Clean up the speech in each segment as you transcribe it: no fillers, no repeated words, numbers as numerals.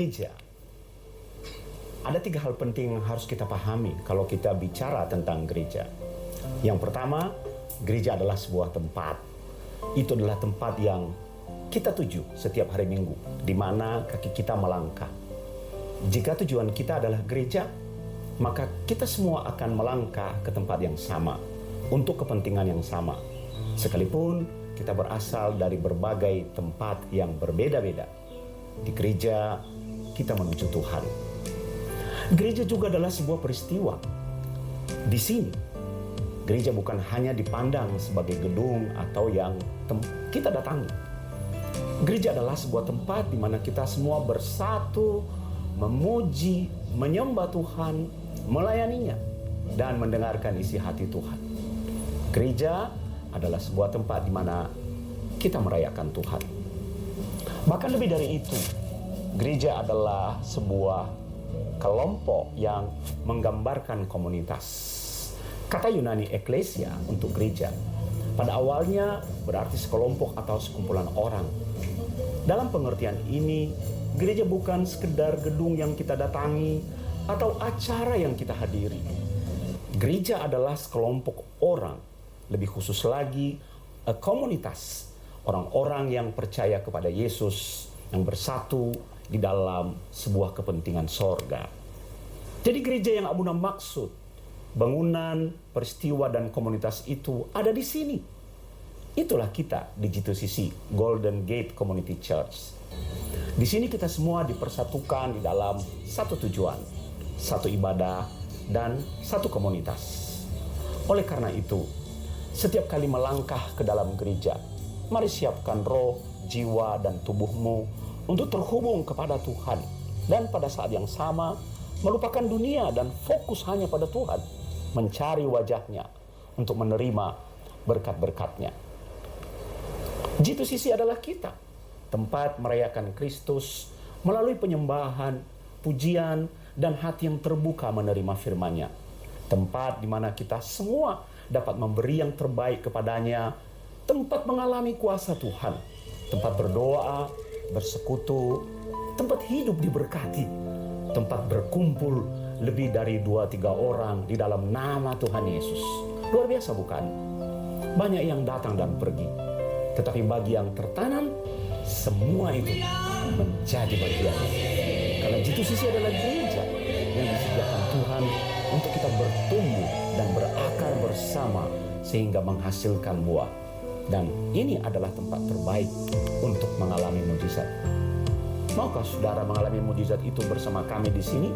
Gereja. Ada 3 hal penting yang harus kita pahami kalau kita bicara tentang gereja. Yang pertama, gereja adalah sebuah tempat. Itu adalah tempat yang kita tuju setiap hari Minggu, di mana kaki kita melangkah. Jika tujuan kita adalah gereja, maka kita semua akan melangkah ke tempat yang sama, untuk kepentingan yang sama. Sekalipun kita berasal dari berbagai tempat yang berbeda-beda. Di gereja, kita menuju Tuhan. Gereja juga adalah sebuah peristiwa. Di sini, gereja bukan hanya dipandang sebagai gedung atau yang kita datangi. Gereja adalah sebuah tempat di mana kita semua bersatu, memuji, menyembah Tuhan, melayaninya, dan mendengarkan isi hati Tuhan. Gereja adalah sebuah tempat di mana kita merayakan Tuhan. Bahkan lebih dari itu, gereja adalah sebuah kelompok yang menggambarkan komunitas. Kata Yunani eklesia untuk gereja pada awalnya berarti sekelompok atau sekumpulan orang. Dalam pengertian ini, gereja bukan sekedar gedung yang kita datangi atau acara yang kita hadiri. Gereja adalah sekelompok orang, lebih khusus lagi komunitas orang-orang yang percaya kepada Yesus, yang bersatu di dalam sebuah kepentingan sorga. Jadi gereja yang Abuna maksud, bangunan, peristiwa, dan komunitas itu ada di sini. Itulah kita di GTCC, Golden Gate Community Church. Di sini kita semua dipersatukan di dalam satu tujuan, satu ibadah, dan satu komunitas. Oleh karena itu, setiap kali melangkah ke dalam gereja, mari siapkan roh, jiwa, dan tubuhmu untuk terhubung kepada Tuhan. Dan pada saat yang sama, melupakan dunia dan fokus hanya pada Tuhan, mencari wajahnya untuk menerima berkat-berkatnya. GTCC adalah kita, tempat merayakan Kristus melalui penyembahan, pujian, dan hati yang terbuka menerima firman-Nya. Tempat di mana kita semua dapat memberi yang terbaik kepadanya, tempat mengalami kuasa Tuhan, tempat berdoa, bersekutu, tempat hidup diberkati, tempat berkumpul lebih dari 2-3 orang di dalam nama Tuhan Yesus. Luar biasa bukan? Banyak yang datang dan pergi, tetapi bagi yang tertanam, semua itu menjadi bagiannya. Karena GTCC adalah gereja yang disediakan Tuhan untuk kita bertumbuh dan berakar bersama sehingga menghasilkan buah. Dan ini adalah tempat terbaik untuk mengalami mujizat. Maukah saudara mengalami mujizat itu bersama kami di sini?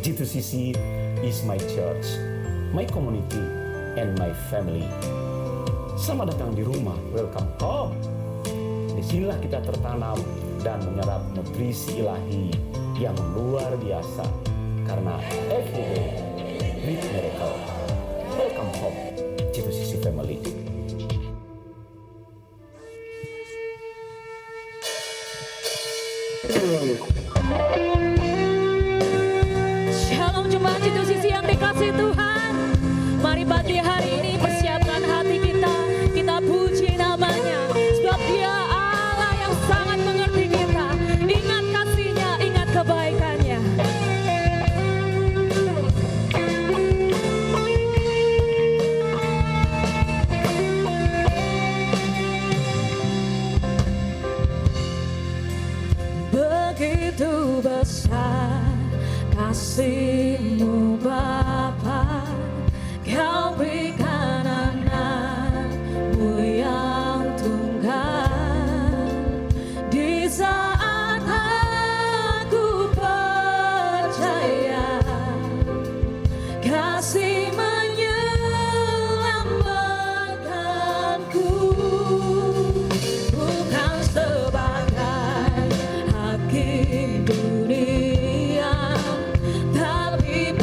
GTCC is my church, my community, and my family. Selamat datang di rumah, welcome home. Disinilah kita tertanam dan menyerap nutrisi ilahi yang luar biasa. Karena every day, great miracle. Welcome home, GTCC family. Shalom jemaat GTCC yang dikasihi Tuhan. Mari pagi hari ini persiapkan hati kita. Kita puji namanya. Sebab Dia Allah yang sangat mengerti kita. Ingat kasih-Nya, ingat kebaikan-Nya. Begitu besar kasih-Mu Bapa, Kau berikan anak-Mu yang tunggal. Di saat aku percaya kasih menyelamatkanku, bukan sebagai hakim dunia, tapi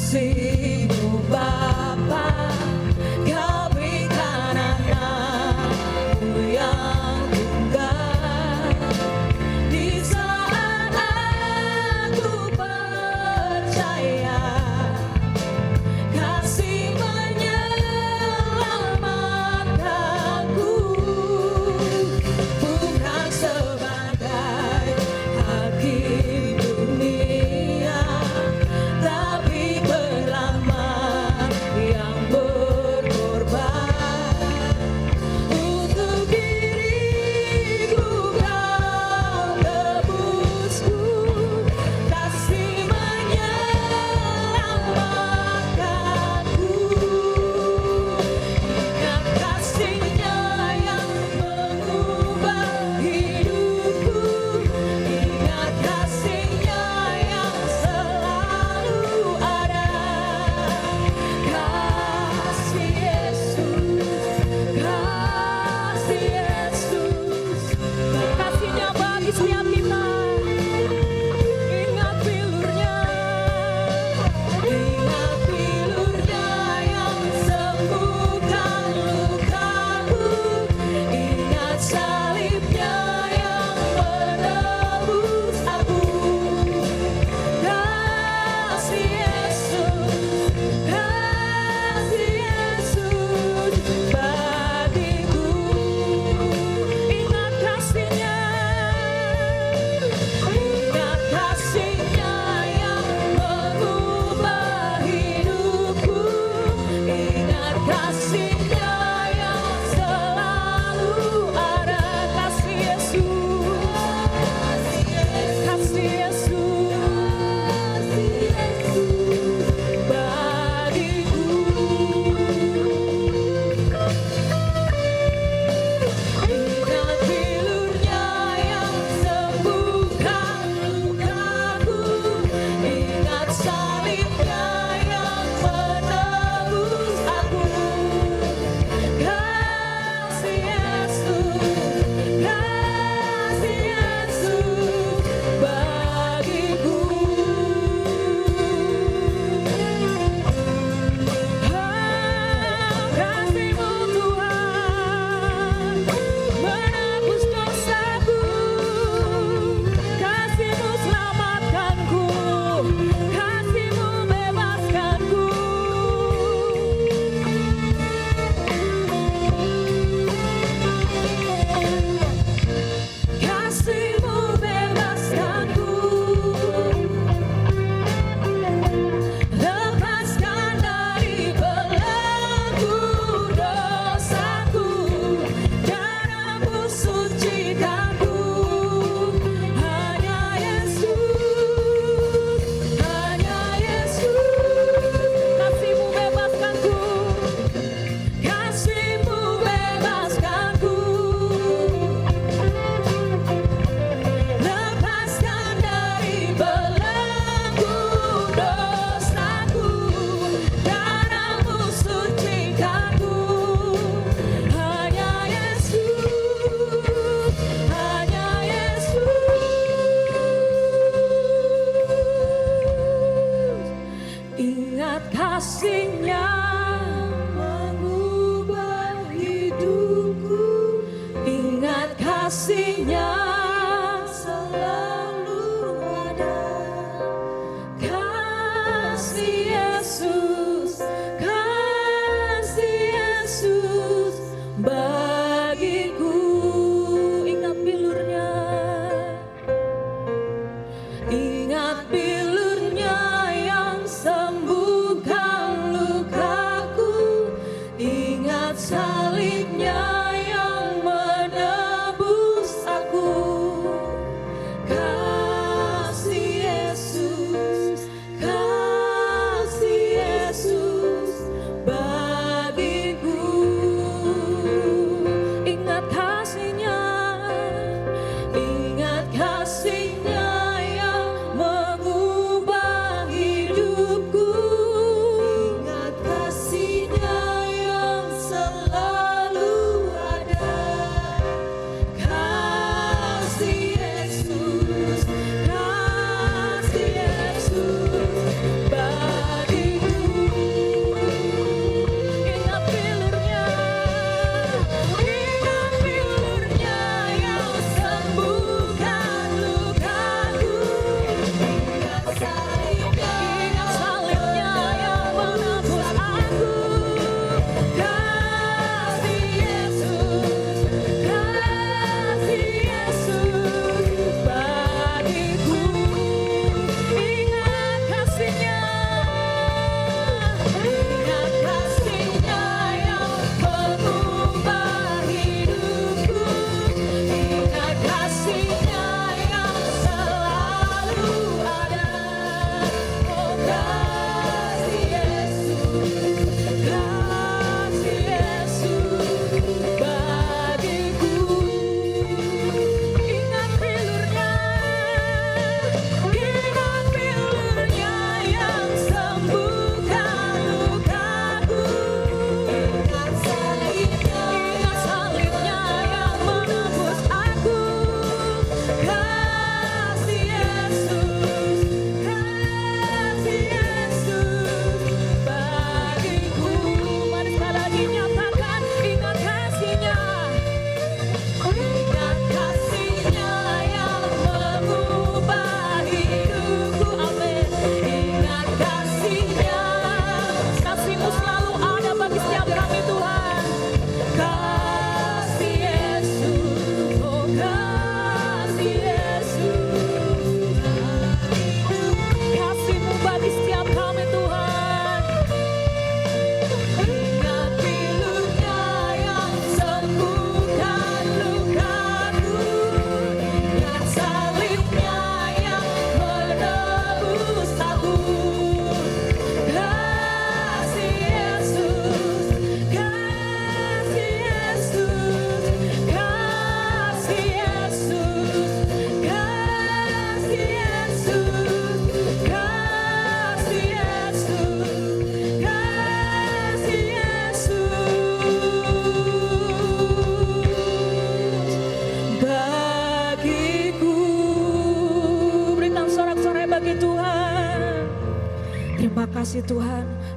kasih-Mu Bapa, Kau berikan anak-Mu yang tunggal. Di saat aku percaya kasih menyelamatkanku, bukan sebagai hakim dunia, tapi penyelamat yang berkorban. Untuk diriku Kau tebusku, kasih menyelamatkanku. Ingat kasih-Nya yang mengubah hidupku, ingat kasih-Nya yang selalu ada. Kasih Yesus, kasih Yesus, kasih-Nya bagi setiap kita. Ingat pilur-Nya, ingat pilur-Nya yang sembuhkan lukaku, ingat salib-Nya yang menebus aku. Kasih Yesus, kasih Yesus bagiku. Ingat kasih-Nya, ingat kasih-Nya yang mengubah hidupku, ingat kasih-Nya yang selalu ada. Kasih Yesus, kasih Yesus bagiku. Ingat pilur-Nya yang sembuhkan lukaku, ingat salib-Nya yang menebus aku. Kasih Yesus, kasih Yesus bagiku. Kasih-Mu Tuhan menebus dosaku, kasih-Mu selamatkanku, kasih-Mu bebaskanku. Kasih-Mu bebaskanku, lepaskan dari belenggu dosaku, darah-Mu sucikanku. Hanya Yesus, hanya Yesus, kasih-Mu bebaskanku, kasih-Mu bebaskanku. Lepaskan dari belenggu dosaku, darah-Mu sucikanku. Hanya Yesus, hanya Yesus. Ingat kasih-Nya mengubah hidupku, ingat kasih-Nya selalu ada. Kasih Yesus, kasih Yesus bagiku. Ingat pilur-Nya, ingat pilur-Nya yang sembuhkan lukaku, ingat salib-Nya yang menebus aku.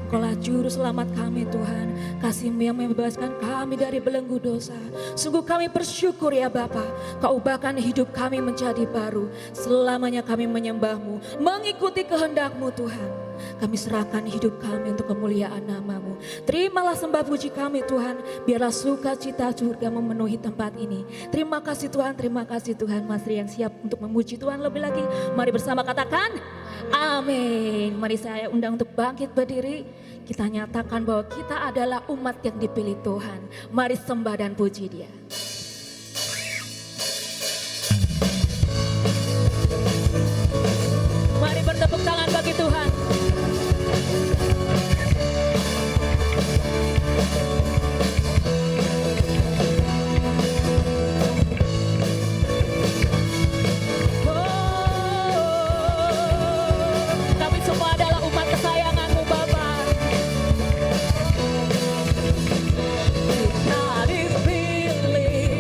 Engkaulah juru selamat kami Tuhan. Kasih-Mu yang membebaskan kami dari belenggu dosa. Sungguh kami bersyukur ya Bapa, Kau ubahkan hidup kami menjadi baru. Selamanya kami menyembah-Mu, mengikuti kehendak-Mu Tuhan. Kami serahkan hidup kami untuk kemuliaan nama-Mu. Terimalah sembah puji kami Tuhan. Biarlah sukacita surga memenuhi tempat ini. Terima kasih Tuhan, terima kasih Tuhan. Mas Ri yang siap untuk memuji Tuhan lebih lagi. Mari bersama katakan amin. Mari saya undang untuk bangkit berdiri. Kita nyatakan bahwa kita adalah umat yang dipilih Tuhan. Mari sembah dan puji Dia. Mari bertepuk tangan bagi Tuhan. Kami semua adalah umat kesayangan-Mu Bapa. Kita dipilih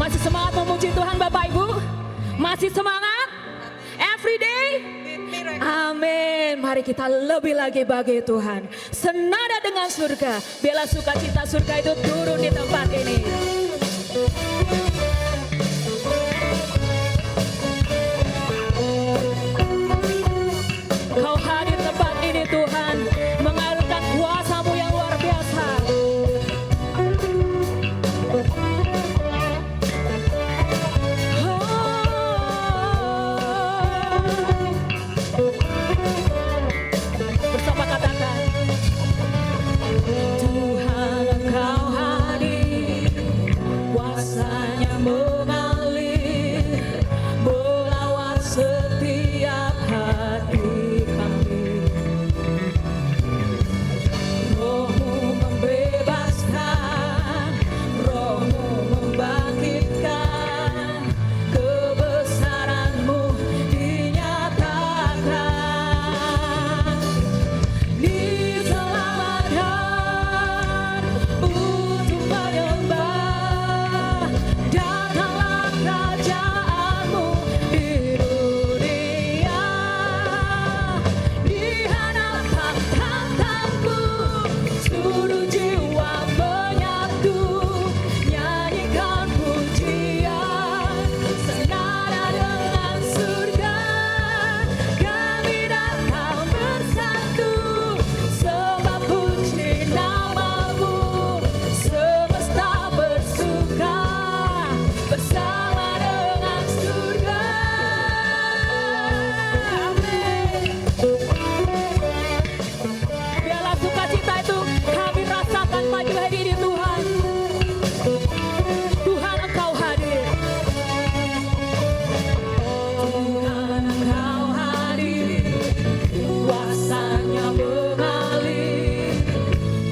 Masih semangat memuji Tuhan Bapak Ibu? Masih semangat? Every day? Amin. Mari kita lebih lagi bagi Tuhan. Senada dengan surga. Biarlah sukacita surga itu turun di tempat ini. Kau hadir tempat ini Tuhan, mengalirkan kuasa-Mu yang luar biasa. Bersama katakan, Tuhan Engkau hadir, kuasa-Nya mengalir, melawat setiap hati kami. Roh-Mu membebaskan, Roh-Mu membangkitkan, kebesaran-Mu dinyatakan. Diselamatkan untuk menyembah, datanglah kerajaan-Mu di dunia. Di hadapan tahta-Mu seluruh jiwa menyatu, nyanyikan pujian senada dengan surga. Kami datang bersatu, sembah puji nama-Mu, semesta bersuka bersama dengan surga. Amin. Biarlah sukacita itu kami rasakan pagi hari ini Tuhan. Tuhan Engkau hadir. Tuhan Engkau hadir, kuasa-Nya mengalir,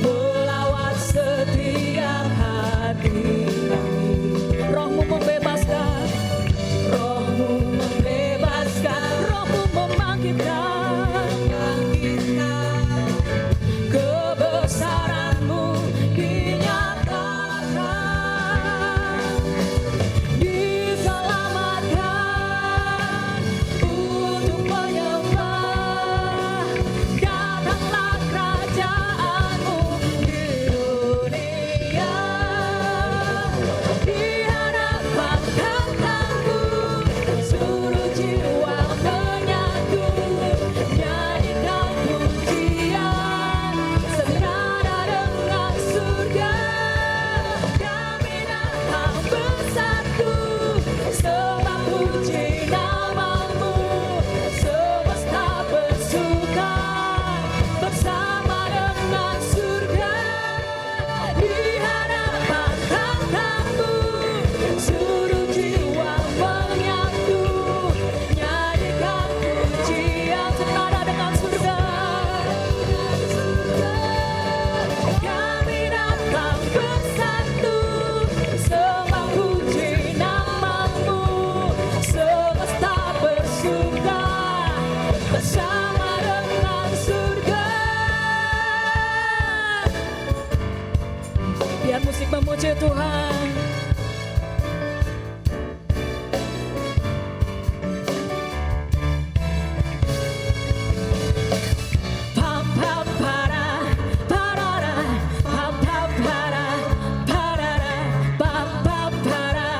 melawat setiap hati kami. Roh-Mu membebaskan, Roh-Mu membebaskan, Roh-Mu membangkitkan, kebesaran-Mu dinyatakan. Diselamatkan untuk menyembah, datanglah kerajaan-Mu di dunia. Di hadapan tahta-Mu seluruh jiwa menyatu, nyanyikan pujian senada dengan surga. Kami datang bersatu, sembah puji nama-Mu, semesta bersuka bersama dengan surga. Di hadapan tahta-Mu seluruh jiwa menyatu, nyanyikan pujian senada dengan surga. Kami datang bersatu, sembah puji nama-Mu, semesta bersuka bersama dengan surga. Biar musik memuji Tuhan. Pam pam para parara, pam pam para parara, pam pam para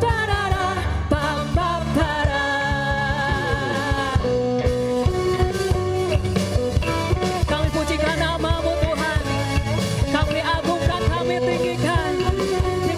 parara, pam pam para. Kami pujikan nama-Mu Tuhan, kami agungkan, kami tinggikan. Di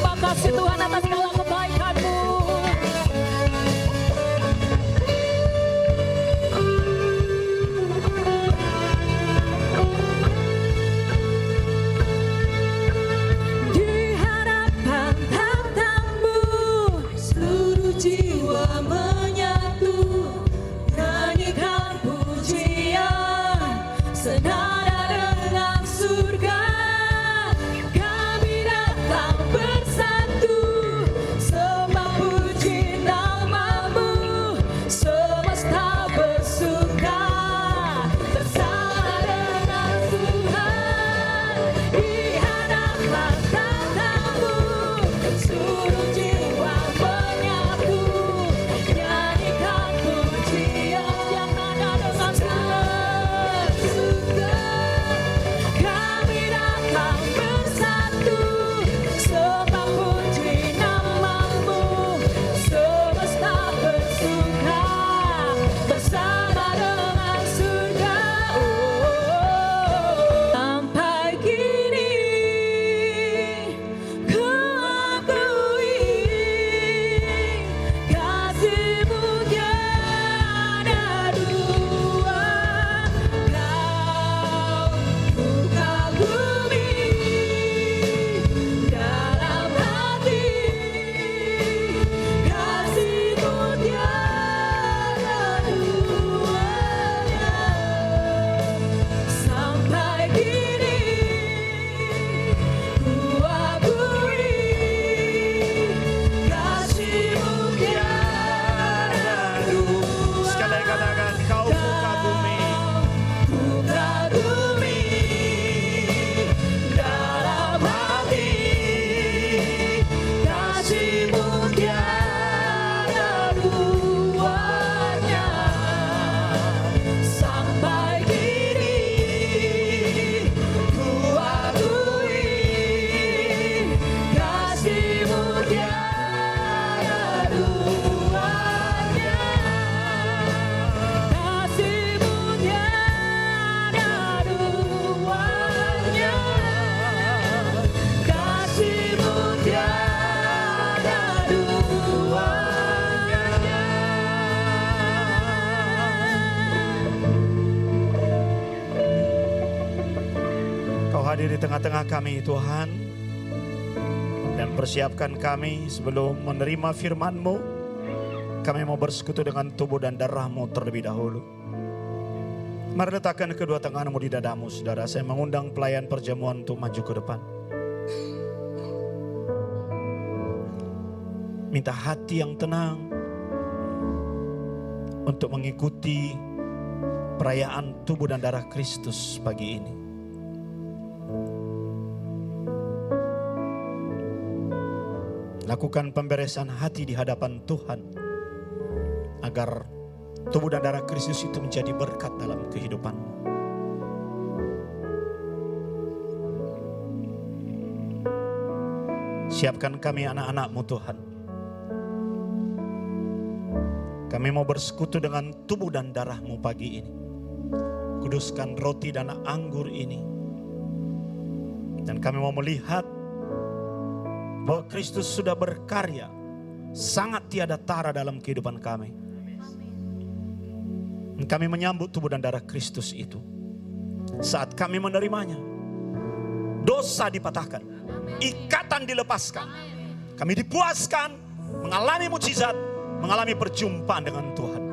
hadir di tengah-tengah kami Tuhan, dan persiapkan kami sebelum menerima firman-Mu. Kami mau bersekutu dengan tubuh dan darah-Mu terlebih dahulu. Mari letakkan kedua tanganmu di dadamu, saudara. Saya mengundang pelayan perjamuan untuk maju ke depan. Minta hati yang tenang untuk mengikuti perayaan tubuh dan darah Kristus pagi ini. Lakukan pemberesan hati di hadapan Tuhan agar tubuh dan darah Kristus itu menjadi berkat dalam kehidupanmu. Siapkan kami anak-anak-Mu Tuhan. Kami mau bersekutu dengan tubuh dan darah-Mu pagi ini. Kuduskan roti dan anggur ini. Dan kami mau melihat bahwa Kristus sudah berkarya sangat tiada tara dalam kehidupan kami. Dan kami menyambut tubuh dan darah Kristus itu. Saat kami menerimanya, dosa dipatahkan, ikatan dilepaskan, kami dipuaskan, mengalami mukjizat, mengalami perjumpaan dengan Tuhan.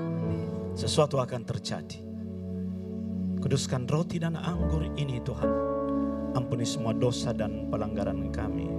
Sesuatu akan terjadi. Kuduskan roti dan anggur ini Tuhan. Ampuni semua dosa dan pelanggaran kami.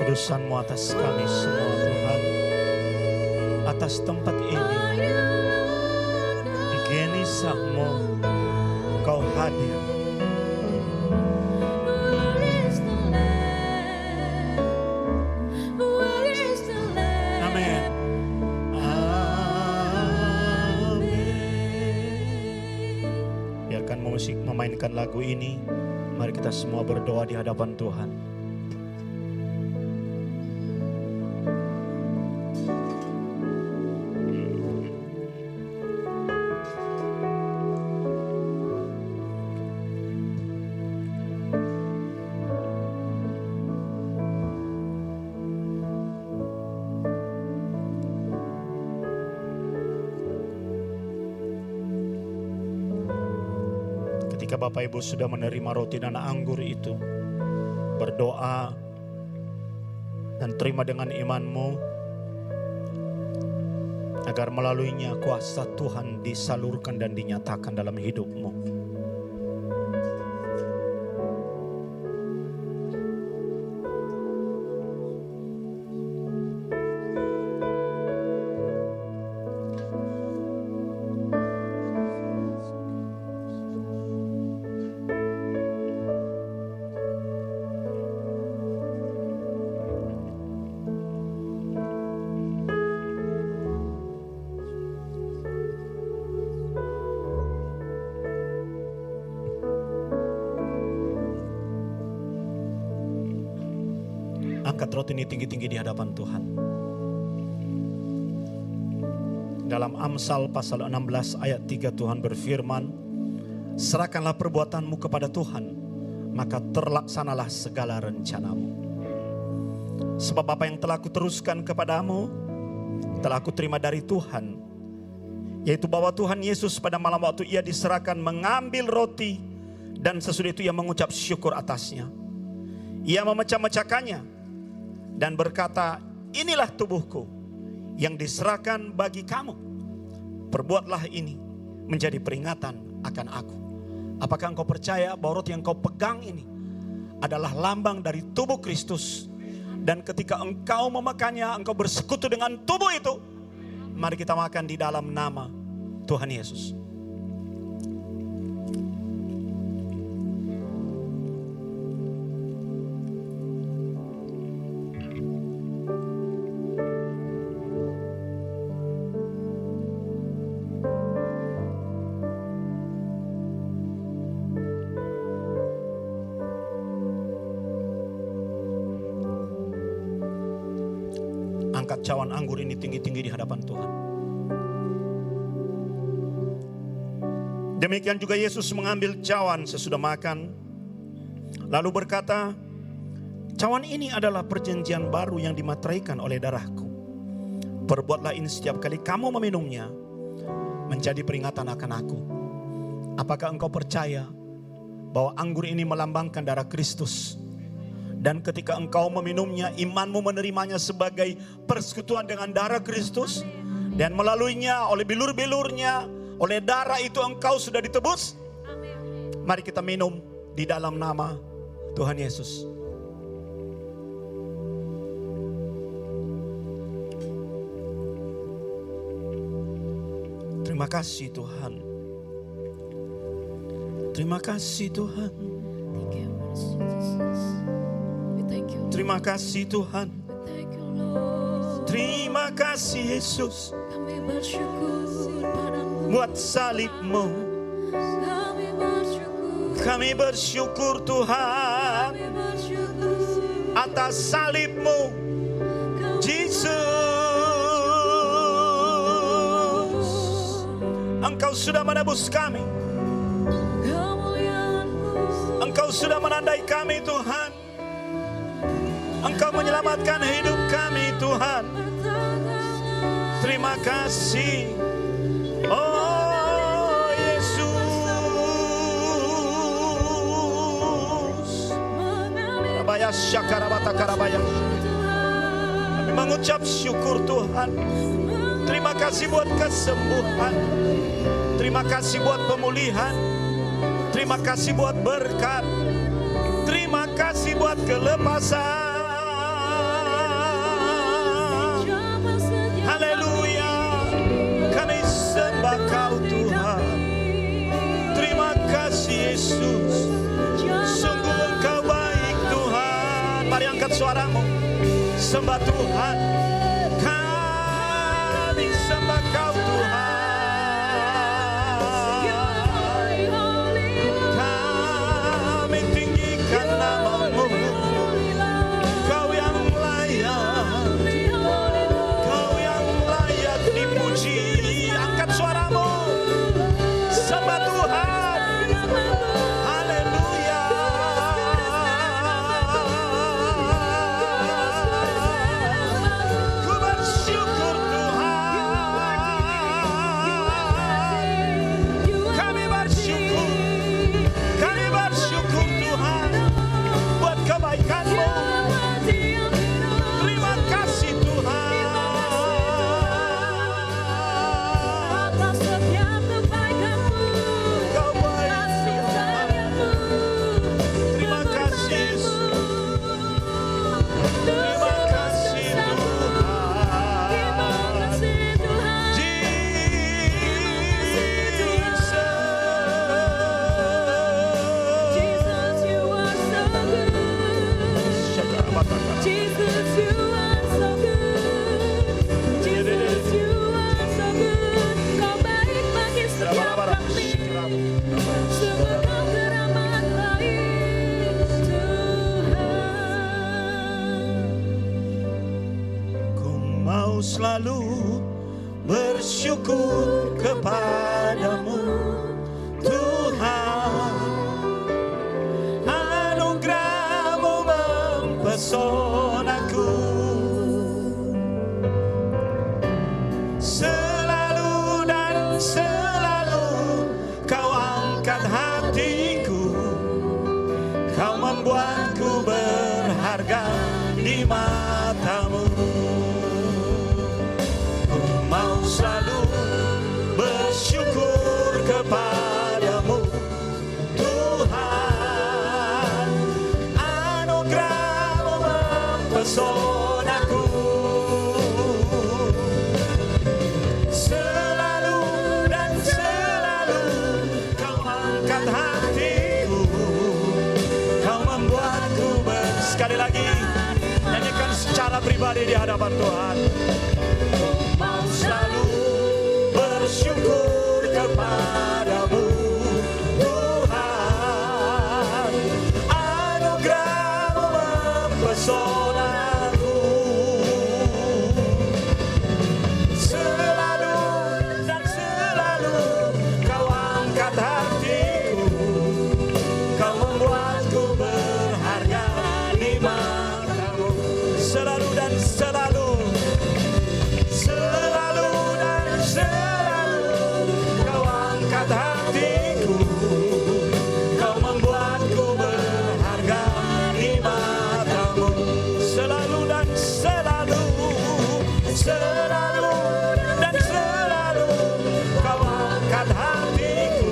Kekudusan-Mu atas kami semua Tuhan, atas tempat ini, di genisah-Mu Engkau hadir. Amin. Biarkan musik memainkan lagu ini. Mari kita semua berdoa di hadapan Tuhan. Ketika Bapak Ibu sudah menerima roti dan anggur itu, berdoa dan terima dengan imanmu, agar melaluinya kuasa Tuhan disalurkan dan dinyatakan dalam hidupmu. Angkat roti ini tinggi-tinggi di hadapan Tuhan. Dalam Amsal pasal 16 ayat 3 Tuhan berfirman, serahkanlah perbuatanmu kepada Tuhan, maka terlaksanalah segala rencanamu. Sebab apa yang telah kuteruskan kepadamu, telah kuterima dari Tuhan, yaitu bahwa Tuhan Yesus pada malam waktu ia diserahkan mengambil roti, dan sesudah itu ia mengucap syukur atasnya. Ia memecah-mecahkannya dan berkata, inilah tubuhku yang diserahkan bagi kamu. Perbuatlah ini menjadi peringatan akan aku. Apakah engkau percaya bahwa roti yang kau pegang ini adalah lambang dari tubuh Kristus Dan ketika engkau memakannya, engkau bersekutu dengan tubuh itu. Mari kita makan di dalam nama Tuhan Yesus. Angkat cawan anggur ini tinggi-tinggi di hadapan Tuhan. Demikian juga Yesus mengambil cawan sesudah makan, lalu berkata, cawan ini adalah perjanjian baru yang dimateraikan oleh darahku. Perbuatlah ini setiap kali kamu meminumnya, menjadi peringatan akan aku. Apakah engkau percaya bahwa anggur ini melambangkan darah Kristus? Dan ketika engkau meminumnya, imanmu menerimanya sebagai persekutuan dengan darah Kristus. Dan melaluinya, oleh bilur-bilurnya, oleh darah itu engkau sudah ditebus. Mari kita minum di dalam nama Tuhan Yesus. Terima kasih Tuhan. Terima kasih Tuhan. Terima kasih Tuhan. Terima kasih Yesus. Kami bersyukur padamu. Buat salibmu. Kami bersyukur. Kami bersyukur Tuhan. Kami bersyukur. Atas salibmu. Yesus. Engkau sudah menebus kami. Engkau sudah menandai kami Tuhan. Engkau menyelamatkan hidup kami Tuhan. Terima kasih. Oh Yesus. Rabaya syakarabata karabaya. Kami mengucap syukur Tuhan. Terima kasih buat kesembuhan. Terima kasih buat pemulihan. Terima kasih buat berkat. Terima kasih buat kelepasan. Haleluya. Kami sembah Kau Tuhan. Terima kasih Yesus. Sungguh Engkau baik Tuhan. Mari angkat suaramu. Sembah Tuhan. Kami sembah Kau Tuhan. Kami tinggikan nama-Mu. Kau yang layak. Kau yang layak dipuji. Angkat suaramu. Sembah Tuhan. Haleluya. Ku bersyukur Tuhan. Kami bersyukur. Kami bersyukur Tuhan buat kebaikan-Mu. Terima kasih Tuhan. Atas setiap kebaikan-Mu, Kau baik kasih sayang-Mu, Terima kasih Yesus. Terima kasih Tuhan. terima kasih Tuhan. Jesus, you are so good. Jesus, you are so good. Jesus, you are so good. Kau baik bagi setiap kami. Sungguh Kau teramat baik, Tuhan. Ku mau selalu bersyukur kepadamu Tuhan. Anugerah-Mu mempesonaku. Selalu dan selalu Kau angkat hatiku. Kau membuatku berharga di mata-Mu. Ku mau selalu bersyukur kepadamu Tuhan. Anugerah-Mu mempesonaku. Selalu dan selalu kau angkat hatiku, kau membuatku sekali lagi nyanyikan secara pribadi di hadapan Tuhan. Mau selalu bersyukur kepadamu Tuhan, anugerah-Mu mempesonaku. Selalu dan selalu kau angkat hatiku, kau membuatku berharga di mata-Mu. Selalu dan selalu, selalu dan selalu kau angkat hatiku, kau membuatku berharga di mata-Mu. Selalu dan selalu, selalu dan selalu kau angkat hatiku,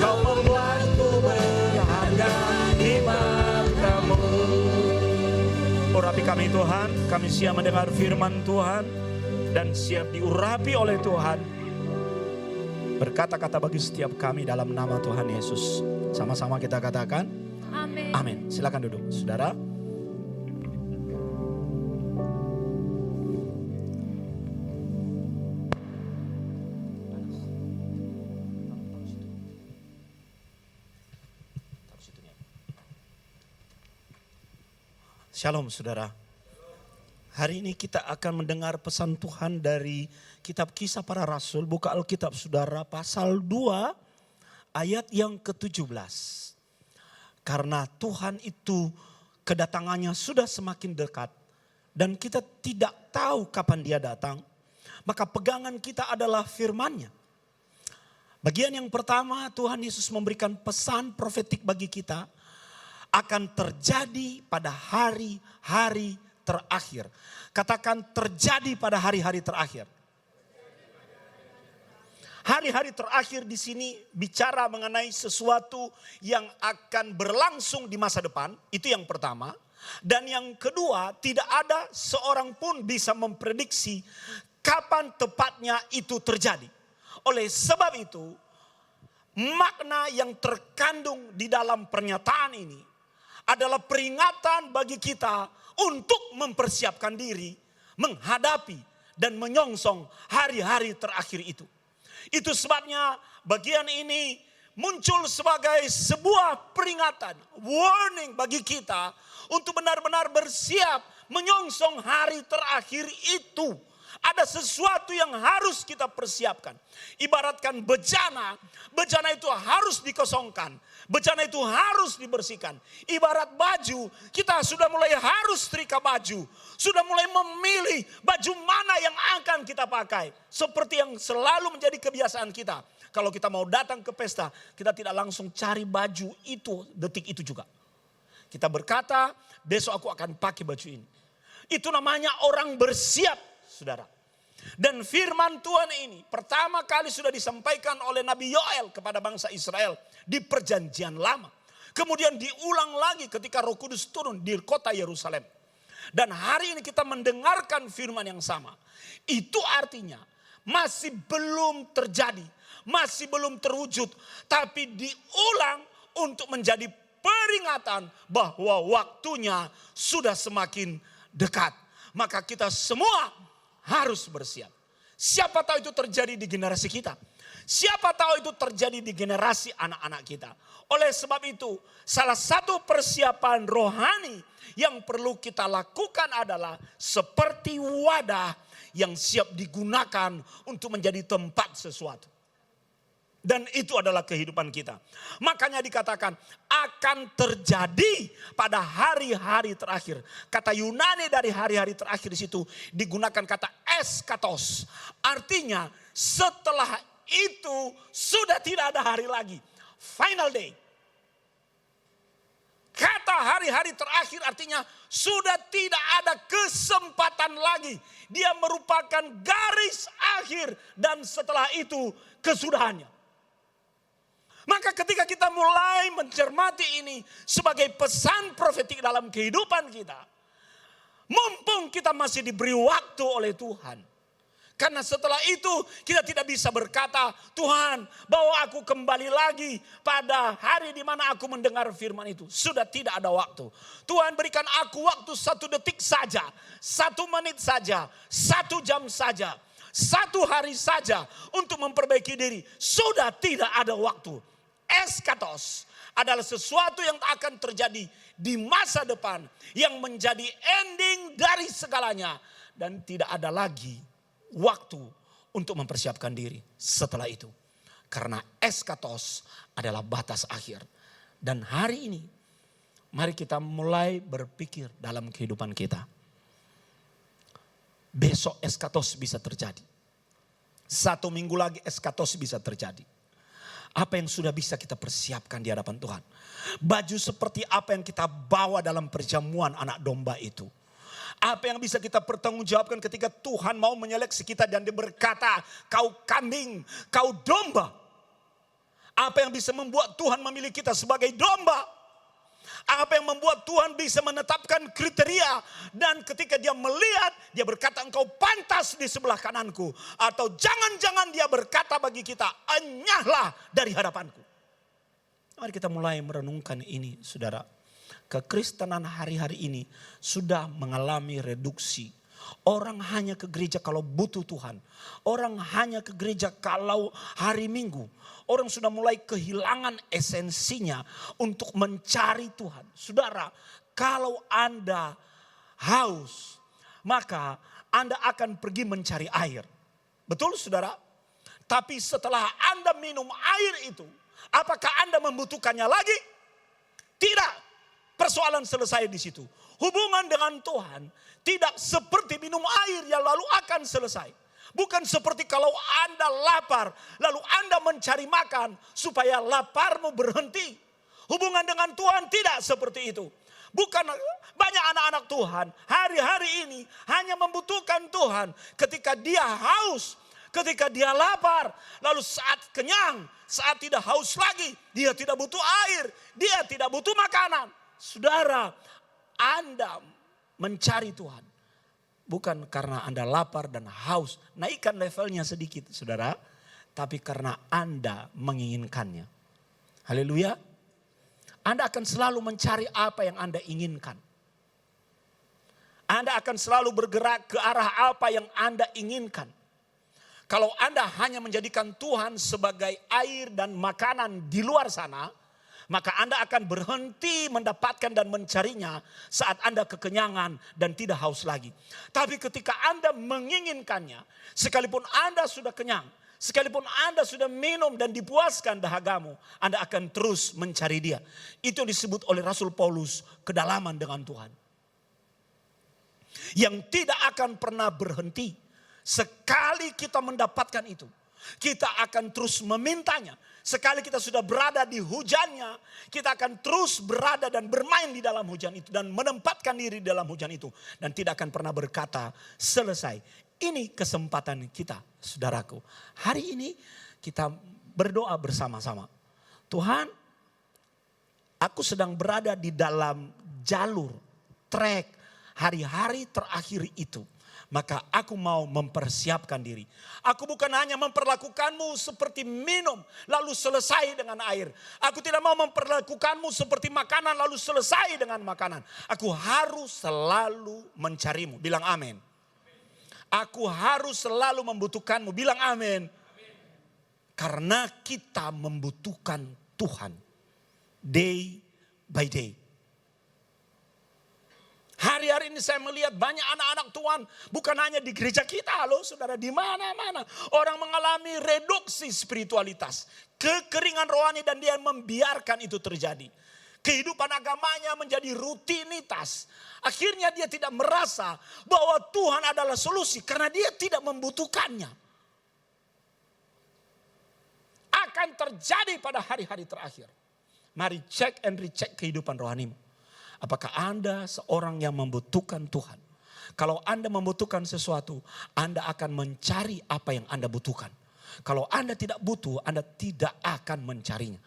kau membuatku berharga di mata-Mu. Urapi kami Tuhan, kami siap mendengar firman Tuhan dan siap diurapi oleh Tuhan. Berkata-kata bagi setiap kami dalam nama Tuhan Yesus. Sama-sama kita katakan Amin. amin. Silakan duduk saudara. Shalom saudara. Hari ini kita akan mendengar pesan Tuhan dari kitab Kisah Para Rasul. Buka Alkitab saudara pasal 2 ayat yang ke-17. Karena Tuhan itu kedatangannya sudah semakin dekat. Dan kita tidak tahu kapan dia datang. Maka pegangan kita adalah firman-Nya. Bagian yang pertama Tuhan Yesus memberikan pesan profetik bagi kita. Akan terjadi pada hari-hari terakhir. Katakan terjadi pada hari-hari terakhir. Hari-hari terakhir di sini bicara mengenai sesuatu yang akan berlangsung di masa depan. Itu yang pertama. Dan yang kedua, tidak ada seorang pun bisa memprediksi kapan tepatnya itu terjadi. Oleh sebab itu, makna yang terkandung di dalam pernyataan ini adalah peringatan bagi kita untuk mempersiapkan diri, menghadapi dan menyongsong hari-hari terakhir itu. Itu sebabnya bagian ini muncul sebagai sebuah peringatan, warning bagi kita untuk benar-benar bersiap menyongsong hari terakhir itu. Ada sesuatu yang harus kita persiapkan. Ibaratkan bejana, bejana itu harus dikosongkan. Bejana itu harus dibersihkan. Ibarat baju, kita sudah mulai harus setrika baju. Sudah mulai memilih baju mana yang akan kita pakai. Seperti yang selalu menjadi kebiasaan kita. Kalau kita mau datang ke pesta, kita tidak langsung cari baju itu detik itu juga. Kita berkata, besok aku akan pakai baju ini. Itu namanya orang bersiap, saudara. Dan firman Tuhan ini pertama kali sudah disampaikan oleh Nabi Yoel kepada bangsa Israel di perjanjian lama. Kemudian diulang lagi ketika Roh Kudus turun di kota Yerusalem. Dan hari ini kita mendengarkan firman yang sama. Itu artinya masih belum terjadi, masih belum terwujud. Tapi diulang untuk menjadi peringatan bahwa waktunya sudah semakin dekat. Maka kita semua harus bersiap. Siapa tahu itu terjadi di generasi kita. Siapa tahu itu terjadi di generasi anak-anak kita. Oleh sebab itu, salah satu persiapan rohani yang perlu kita lakukan adalah seperti wadah yang siap digunakan untuk menjadi tempat sesuatu. Dan itu adalah kehidupan kita. Makanya dikatakan akan terjadi pada hari-hari terakhir. Kata Yunani dari hari-hari terakhir di situ digunakan kata eskatos. Artinya setelah itu sudah tidak ada hari lagi. Final day. Kata hari-hari terakhir artinya sudah tidak ada kesempatan lagi. Dia merupakan garis akhir dan setelah itu kesudahannya. Maka ketika kita mulai mencermati ini sebagai pesan profetik dalam kehidupan kita, Mumpung kita masih diberi waktu oleh Tuhan. Karena setelah itu kita tidak bisa berkata, Tuhan bawa aku kembali lagi pada hari di mana aku mendengar firman itu. Sudah tidak ada waktu. Tuhan berikan aku waktu 1 detik saja, 1 menit saja, 1 jam saja, 1 hari saja untuk memperbaiki diri. Sudah tidak ada waktu. Eskatos adalah sesuatu yang akan terjadi di masa depan. Yang menjadi ending dari segalanya. Dan tidak ada lagi waktu untuk mempersiapkan diri setelah itu. Karena eskatos adalah batas akhir. Dan hari ini mari kita mulai berpikir dalam kehidupan kita. Besok eskatos bisa terjadi. 1 minggu lagi eskatos bisa terjadi. Apa yang sudah bisa kita persiapkan di hadapan Tuhan. Baju seperti apa yang kita bawa dalam perjamuan anak domba itu. Apa yang bisa kita pertanggungjawabkan ketika Tuhan mau menyeleksi kita dan dia berkata, kau kambing, kau domba. Apa yang bisa membuat Tuhan memilih kita sebagai domba? Apa yang membuat Tuhan bisa menetapkan kriteria dan ketika dia melihat, dia berkata engkau pantas di sebelah kananku. Atau jangan-jangan dia berkata bagi kita, enyahlah dari hadapanku. Mari kita mulai merenungkan ini, saudara. Kekristenan hari-hari ini sudah mengalami reduksi. Orang hanya ke gereja kalau butuh Tuhan. Orang hanya ke gereja kalau hari Minggu. Orang sudah mulai kehilangan esensinya untuk mencari Tuhan. Saudara, kalau Anda haus, maka Anda akan pergi mencari air. Betul saudara? Tapi setelah Anda minum air itu, apakah Anda membutuhkannya lagi? Tidak. Persoalan selesai di situ. Hubungan dengan Tuhan tidak seperti minum air yang lalu akan selesai. Bukan seperti kalau Anda lapar lalu Anda mencari makan supaya laparmu berhenti. Hubungan dengan Tuhan tidak seperti itu. Bukan banyak anak-anak Tuhan hari-hari ini hanya membutuhkan Tuhan ketika dia haus, ketika dia lapar, lalu saat kenyang, saat tidak haus lagi, dia tidak butuh air, dia tidak butuh makanan. Saudara, Anda mencari Tuhan bukan karena Anda lapar dan haus, naikkan levelnya sedikit saudara, tapi karena Anda menginginkannya. Haleluya. Anda akan selalu mencari apa yang Anda inginkan. Anda akan selalu bergerak ke arah apa yang Anda inginkan. Kalau Anda hanya menjadikan Tuhan sebagai air dan makanan di luar sana, maka Anda akan berhenti mendapatkan dan mencarinya saat Anda kekenyangan dan tidak haus lagi. Tapi ketika Anda menginginkannya, sekalipun Anda sudah kenyang, sekalipun Anda sudah minum dan dipuaskan dahagamu, Anda akan terus mencari dia. Itu disebut oleh Rasul Paulus kedalaman dengan Tuhan. Yang tidak akan pernah berhenti. Sekali kita mendapatkan itu, kita akan terus memintanya. Sekali kita sudah berada di hujannya, kita akan terus berada dan bermain di dalam hujan itu. Dan menempatkan diri di dalam hujan itu. Dan tidak akan pernah berkata selesai. Ini kesempatan kita saudaraku. Hari ini kita berdoa bersama-sama. Tuhan, aku sedang berada di dalam jalur, trek hari-hari terakhir itu. Maka aku mau mempersiapkan diri. Aku bukan hanya memperlakukanmu seperti minum lalu selesai dengan air. Aku tidak mau memperlakukanmu seperti makanan lalu selesai dengan makanan. Aku harus selalu mencarimu. Bilang amin. Aku harus selalu membutuhkanmu. Bilang amin. Karena kita membutuhkan Tuhan. Day by day. Hari-hari ini saya melihat banyak anak-anak Tuhan. Bukan hanya di gereja kita loh saudara. Di mana-mana. Orang mengalami reduksi spiritualitas. Kekeringan rohani dan dia membiarkan itu terjadi. Kehidupan agamanya menjadi rutinitas. Akhirnya dia tidak merasa bahwa Tuhan adalah solusi. Karena dia tidak membutuhkannya. Akan terjadi pada hari-hari terakhir. Mari cek and recheck kehidupan rohanimu. Apakah Anda seorang yang membutuhkan Tuhan? Kalau Anda membutuhkan sesuatu, Anda akan mencari apa yang Anda butuhkan. Kalau Anda tidak butuh, Anda tidak akan mencarinya.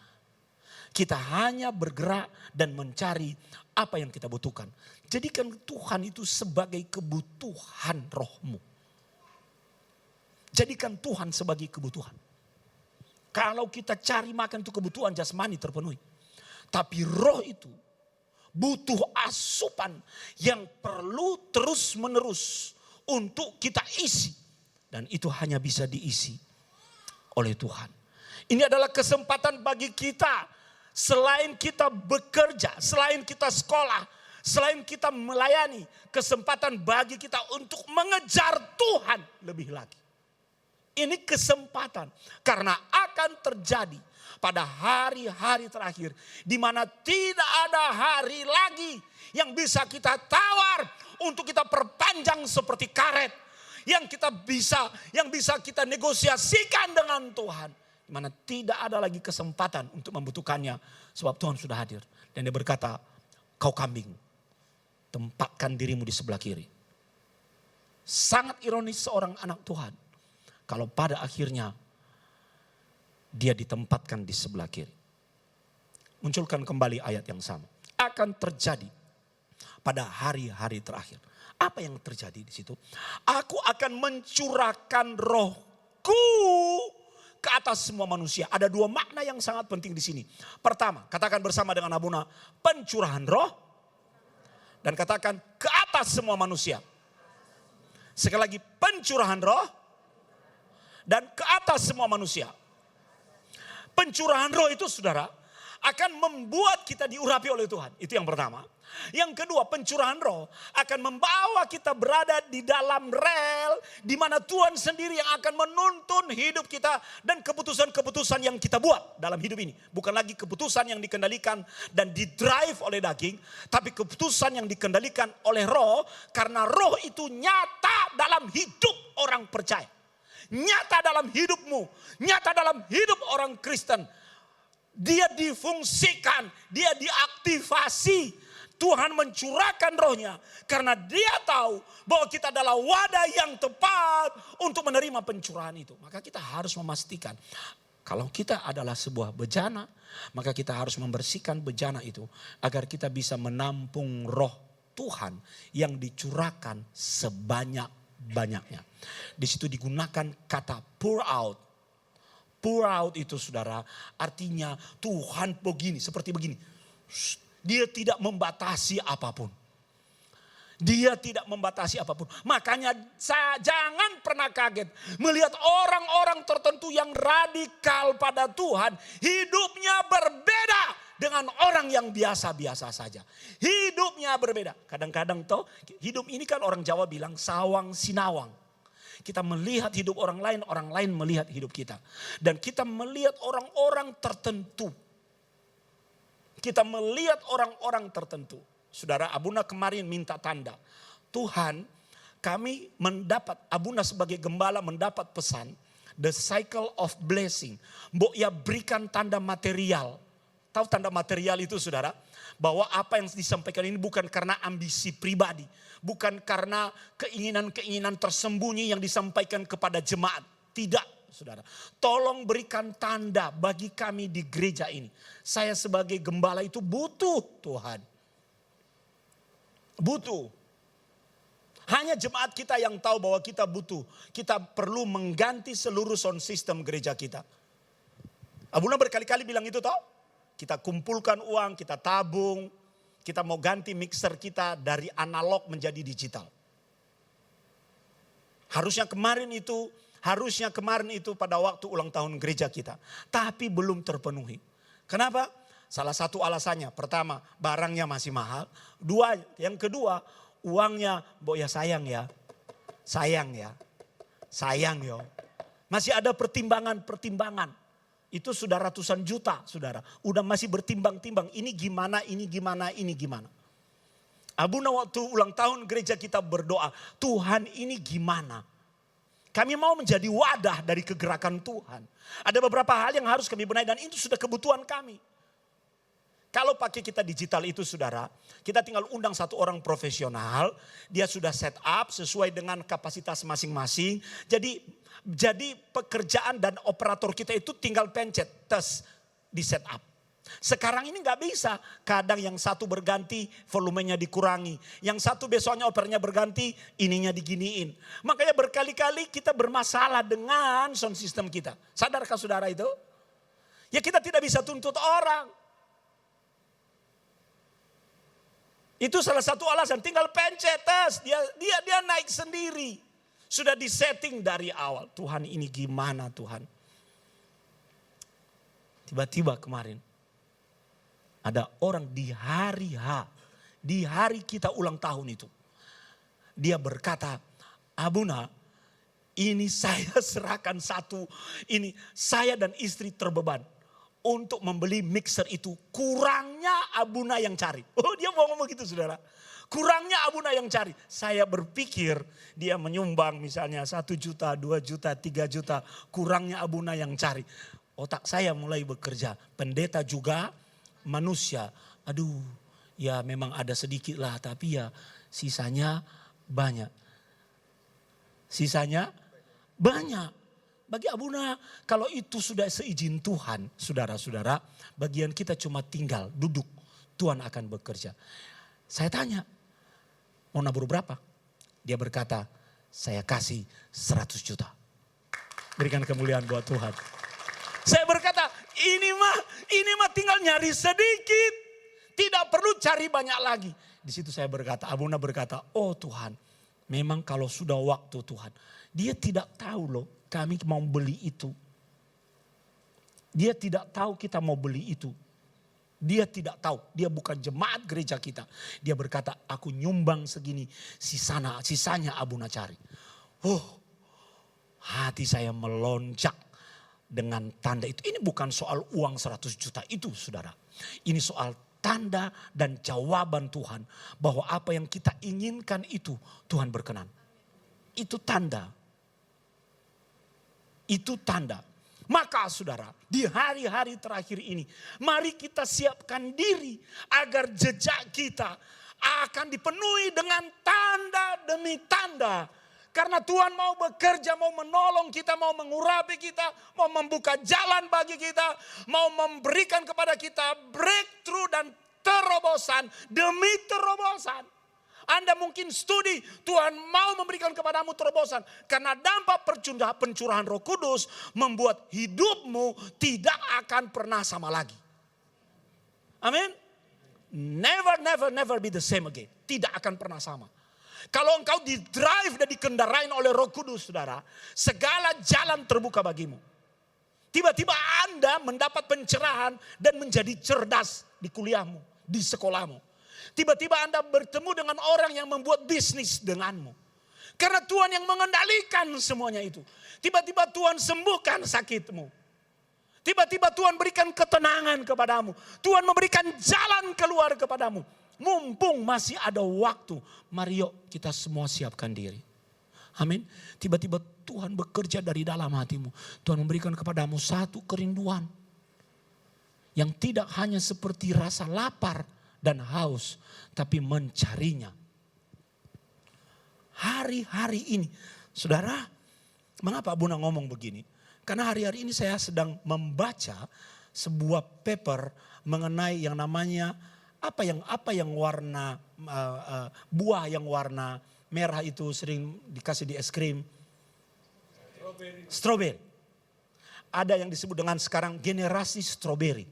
Kita hanya bergerak dan mencari apa yang kita butuhkan. Jadikan Tuhan itu sebagai kebutuhan rohmu. Jadikan Tuhan sebagai kebutuhan. Kalau kita cari makan itu kebutuhan jasmani terpenuhi. Tapi roh itu butuh asupan yang perlu terus menerus untuk kita isi. Dan itu hanya bisa diisi oleh Tuhan. Ini adalah kesempatan bagi kita. Selain kita bekerja, selain kita sekolah, selain kita melayani, kesempatan bagi kita untuk mengejar Tuhan lebih lagi. Ini kesempatan karena akan terjadi pada hari-hari terakhir di mana tidak ada hari lagi yang bisa kita tawar untuk kita perpanjang seperti karet yang bisa kita negosiasikan dengan Tuhan. Di mana tidak ada lagi kesempatan untuk membutuhkannya sebab Tuhan sudah hadir. Dan dia berkata, kau kambing, tempatkan dirimu di sebelah kiri. Sangat ironis seorang anak Tuhan kalau pada akhirnya dia ditempatkan di sebelah kiri. Munculkan kembali ayat yang sama. Akan terjadi pada hari-hari terakhir. Apa yang terjadi di situ? Aku akan mencurahkan rohku ke atas semua manusia. Ada dua makna yang sangat penting di sini. Pertama, katakan bersama dengan Abuna, pencurahan roh. Dan katakan ke atas semua manusia. Sekali lagi, pencurahan roh. Dan ke atas semua manusia. Pencurahan roh itu saudara, akan membuat kita diurapi oleh Tuhan. Itu yang pertama. Yang kedua, pencurahan roh akan membawa kita berada di dalam rel di mana Tuhan sendiri yang akan menuntun hidup kita dan keputusan-keputusan yang kita buat dalam hidup ini. Bukan lagi keputusan yang dikendalikan dan didrive oleh daging, tapi keputusan yang dikendalikan oleh roh karena roh itu nyata dalam hidup orang percaya. Nyata dalam hidupmu, nyata dalam hidup orang Kristen. Dia difungsikan, dia diaktifasi. Tuhan mencurahkan rohnya karena dia tahu bahwa kita adalah wadah yang tepat untuk menerima pencurahan itu. Maka kita harus memastikan kalau kita adalah sebuah bejana, maka kita harus membersihkan bejana itu agar kita bisa menampung roh Tuhan yang dicurahkan sebanyak-banyaknya. Di situ digunakan kata pour out. Pour out itu saudara artinya Tuhan begini, seperti begini. Dia tidak membatasi apapun. Dia tidak membatasi apapun. Makanya jangan pernah kaget melihat orang-orang tertentu yang radikal pada Tuhan. Hidupnya berbeda dengan orang yang biasa-biasa saja. Hidupnya berbeda. Kadang-kadang toh hidup ini kan orang Jawa bilang sawang sinawang. Kita melihat hidup orang lain melihat hidup kita. Dan kita melihat orang-orang tertentu. Kita melihat orang-orang tertentu. Saudara, Abuna kemarin minta tanda. Tuhan, kami mendapat, Abuna sebagai gembala mendapat pesan. The cycle of blessing. Mbok ya berikan tanda material. Tahu tanda material itu saudara? Bahwa apa yang disampaikan ini bukan karena ambisi pribadi. Bukan karena keinginan-keinginan tersembunyi yang disampaikan kepada jemaat. Tidak. Saudara, tolong berikan tanda bagi kami di gereja ini. Saya sebagai gembala itu butuh Tuhan. Butuh. Hanya jemaat kita yang tahu bahwa kita butuh. Kita perlu mengganti seluruh sound system gereja kita. Abuna berkali-kali bilang itu toh. Kita kumpulkan uang, kita tabung. Kita mau ganti mixer kita dari analog menjadi digital. Harusnya kemarin itu pada waktu ulang tahun gereja kita. Tapi belum terpenuhi. Kenapa? Salah satu alasannya. Pertama, barangnya masih mahal. Yang kedua, uangnya, ya sayang ya. Sayang ya. Sayang yo. Masih ada pertimbangan. Itu sudah ratusan juta saudara. Udah masih bertimbang-timbang. Ini gimana. Abuna waktu ulang tahun gereja kita berdoa. Tuhan ini gimana? Kami mau menjadi wadah dari kegerakan Tuhan. Ada beberapa hal yang harus kami benahi dan itu sudah kebutuhan kami. Kalau pakai kita digital itu saudara, kita tinggal undang satu orang profesional. Dia sudah set up sesuai dengan kapasitas masing-masing. Jadi pekerjaan dan operator kita itu tinggal pencet, tes, di set up. Sekarang ini nggak bisa. Kadang yang satu berganti, volumenya dikurangi. Yang satu besoknya opernya berganti, ininya diginiin. Makanya berkali-kali kita bermasalah dengan sound system kita. Sadarkah saudara itu? Ya kita tidak bisa tuntut orang. Itu salah satu alasan. Tinggal pencet tes, dia naik sendiri. Sudah disetting dari awal. Tuhan ini gimana Tuhan? Tiba-tiba kemarin ada orang di hari kita ulang tahun itu. Dia berkata, Abuna, ini saya serahkan ini saya dan istri terbeban untuk membeli mixer itu. Kurangnya Abuna yang cari. Oh dia mau ngomong gitu saudara. Kurangnya Abuna yang cari. Saya berpikir dia menyumbang misalnya 1 juta, 2 juta, 3 juta. Kurangnya Abuna yang cari. Otak saya mulai bekerja. Pendeta juga manusia. Aduh ya memang ada sedikit lah. Tapi ya sisanya banyak. Sisanya banyak. Bagi Abuna kalau itu sudah seizin Tuhan. Saudara-saudara bagian kita cuma tinggal duduk. Tuhan akan bekerja. Saya tanya. Mau nabur berapa? Dia berkata saya kasih 100 juta. Berikan kemuliaan buat Tuhan. Saya berkata, ini mah tinggal nyari sedikit. Tidak perlu cari banyak lagi. Di situ saya berkata, Abuna berkata, oh Tuhan, memang kalau sudah waktu Tuhan. Dia tidak tahu loh, kami mau beli itu. Dia tidak tahu kita mau beli itu. Dia tidak tahu, dia bukan jemaat gereja kita. Dia berkata, aku nyumbang segini, sisanya Abuna cari. Hati saya melonjak. Dengan tanda itu. Ini bukan soal uang 100 juta itu saudara. Ini soal tanda dan jawaban Tuhan. Bahwa apa yang kita inginkan itu Tuhan berkenan. Itu tanda. Itu tanda. Maka saudara di hari-hari terakhir ini. Mari kita siapkan diri agar jejak kita akan dipenuhi dengan tanda demi tanda. Karena Tuhan mau bekerja, mau menolong kita, mau mengurapi kita, mau membuka jalan bagi kita, mau memberikan kepada kita breakthrough dan terobosan demi terobosan. Anda mungkin studi, Tuhan mau memberikan kepadamu terobosan. Karena dampak pencurahan Roh Kudus membuat hidupmu tidak akan pernah sama lagi. Amin. Never be the same again. Tidak akan pernah sama. Kalau engkau didrive dan dikendarain oleh Roh Kudus, saudara, segala jalan terbuka bagimu. Tiba-tiba Anda mendapat pencerahan dan menjadi cerdas di kuliahmu, di sekolahmu. Tiba-tiba Anda bertemu dengan orang yang membuat bisnis denganmu. Karena Tuhan yang mengendalikan semuanya itu. Tiba-tiba Tuhan sembuhkan sakitmu. Tiba-tiba Tuhan berikan ketenangan kepadamu. Tuhan memberikan jalan keluar kepadamu. Mumpung masih ada waktu, mari yuk kita semua siapkan diri. Amin. Tiba-tiba Tuhan bekerja dari dalam hatimu. Tuhan memberikan kepadamu satu kerinduan. Yang tidak hanya seperti rasa lapar dan haus, tapi mencarinya. Hari-hari ini, saudara, mengapa Abuna ngomong begini? Karena hari-hari ini saya sedang membaca sebuah paper mengenai yang namanya apa yang warna buah yang warna merah itu sering dikasih di es krim. Strawberry. Ada yang disebut dengan sekarang generasi strawberry.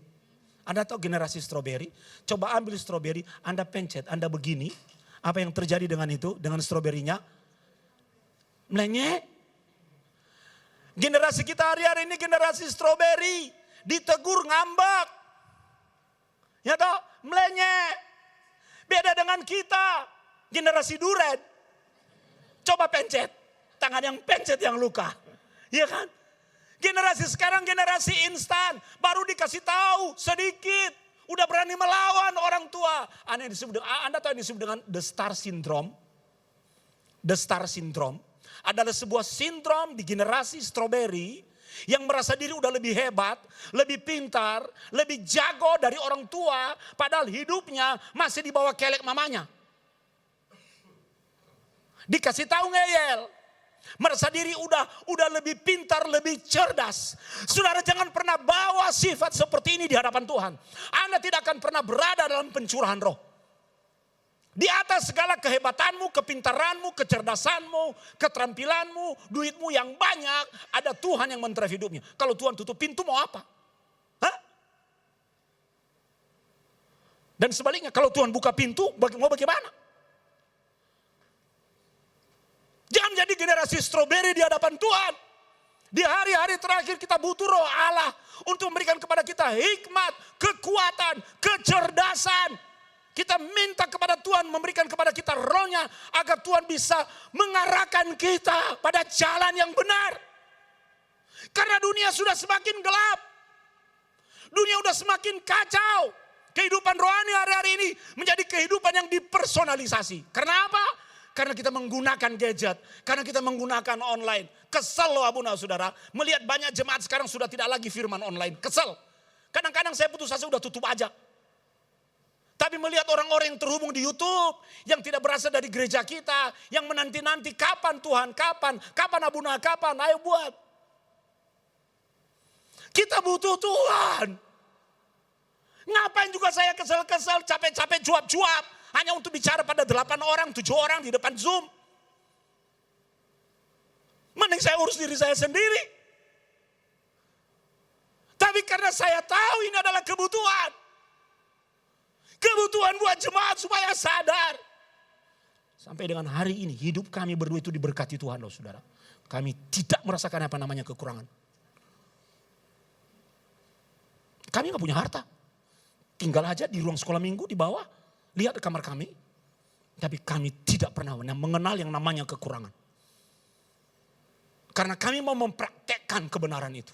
Anda tahu generasi strawberry? Coba ambil strawberry, Anda pencet, Anda begini. Apa yang terjadi dengan itu, dengan stroberinya? Melenyek. Generasi kita hari-hari ini generasi strawberry. Ditegur ngambak. Ya toh, melenyek. Beda dengan kita, generasi duren. Coba pencet, tangan yang pencet yang luka. Iya kan? Generasi sekarang generasi instan, baru dikasih tahu sedikit, udah berani melawan orang tua. Anda tahu yang disebut dengan the star syndrome? The star syndrome adalah sebuah sindrom di generasi strawberry yang merasa diri udah lebih hebat, lebih pintar, lebih jago dari orang tua, padahal hidupnya masih di bawah kelek mamanya. Dikasih tahu ngeyel. Merasa diri udah lebih pintar, lebih cerdas. Saudara, jangan pernah bawa sifat seperti ini di hadapan Tuhan. Anda tidak akan pernah berada dalam pencurahan roh. Di atas segala kehebatanmu, kepintaranmu, kecerdasanmu, keterampilanmu, duitmu yang banyak, ada Tuhan yang men-drive hidupnya. Kalau Tuhan tutup pintu mau apa? Hah? Dan sebaliknya, kalau Tuhan buka pintu, mau bagaimana? Jangan jadi generasi stroberi di hadapan Tuhan. Di hari-hari terakhir kita butuh roh Allah untuk memberikan kepada kita hikmat, kekuatan, kecerdasan. Kita minta kepada Tuhan memberikan kepada kita rohnya agar Tuhan bisa mengarahkan kita pada jalan yang benar. Karena dunia sudah semakin gelap. Dunia sudah semakin kacau. Kehidupan rohani hari-hari ini menjadi kehidupan yang dipersonalisasi. Karena apa? Karena kita menggunakan gadget. Karena kita menggunakan online. Kesel loh abuna saudara. Melihat banyak jemaat sekarang sudah tidak lagi firman online. Kesel. Kadang-kadang saya putus asa udah tutup aja. Tapi melihat orang-orang yang terhubung di YouTube, yang tidak berasal dari gereja kita, yang menanti-nanti kapan Tuhan, kapan abuna, kapan, ayo buat. Kita butuh Tuhan. Ngapain juga saya kesel-kesel, capek-capek, cuap-cuap, hanya untuk bicara pada 8 orang, 7 orang di depan Zoom. Mending saya urus diri saya sendiri. Tapi karena saya tahu ini adalah kebutuhan. Kebutuhan buat jemaat supaya sadar. Sampai dengan hari ini hidup kami berdua itu diberkati Tuhan loh saudara. Kami tidak merasakan apa namanya kekurangan. Kami gak punya harta. Tinggal aja di ruang sekolah minggu di bawah. Lihat kamar kami. Tapi kami tidak pernah mengenal yang namanya kekurangan. Karena kami mau mempraktekkan kebenaran itu.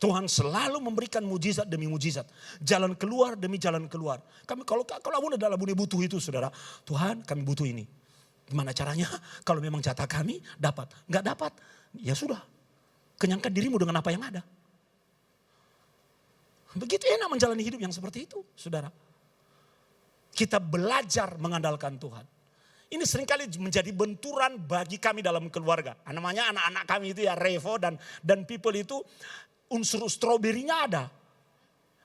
Tuhan selalu memberikan mujizat demi mujizat. Jalan keluar demi jalan keluar. Kami kalau abuna adalah abuna butuh itu saudara. Tuhan kami butuh ini. Gimana caranya? Kalau memang jatah kami dapat. Enggak dapat. Ya sudah. Kenyangkan dirimu dengan apa yang ada. Begitu enak menjalani hidup yang seperti itu saudara. Kita belajar mengandalkan Tuhan. Ini seringkali menjadi benturan bagi kami dalam keluarga. Namanya anak-anak kami itu ya Revo dan people itu. Unsur stroberinya ada.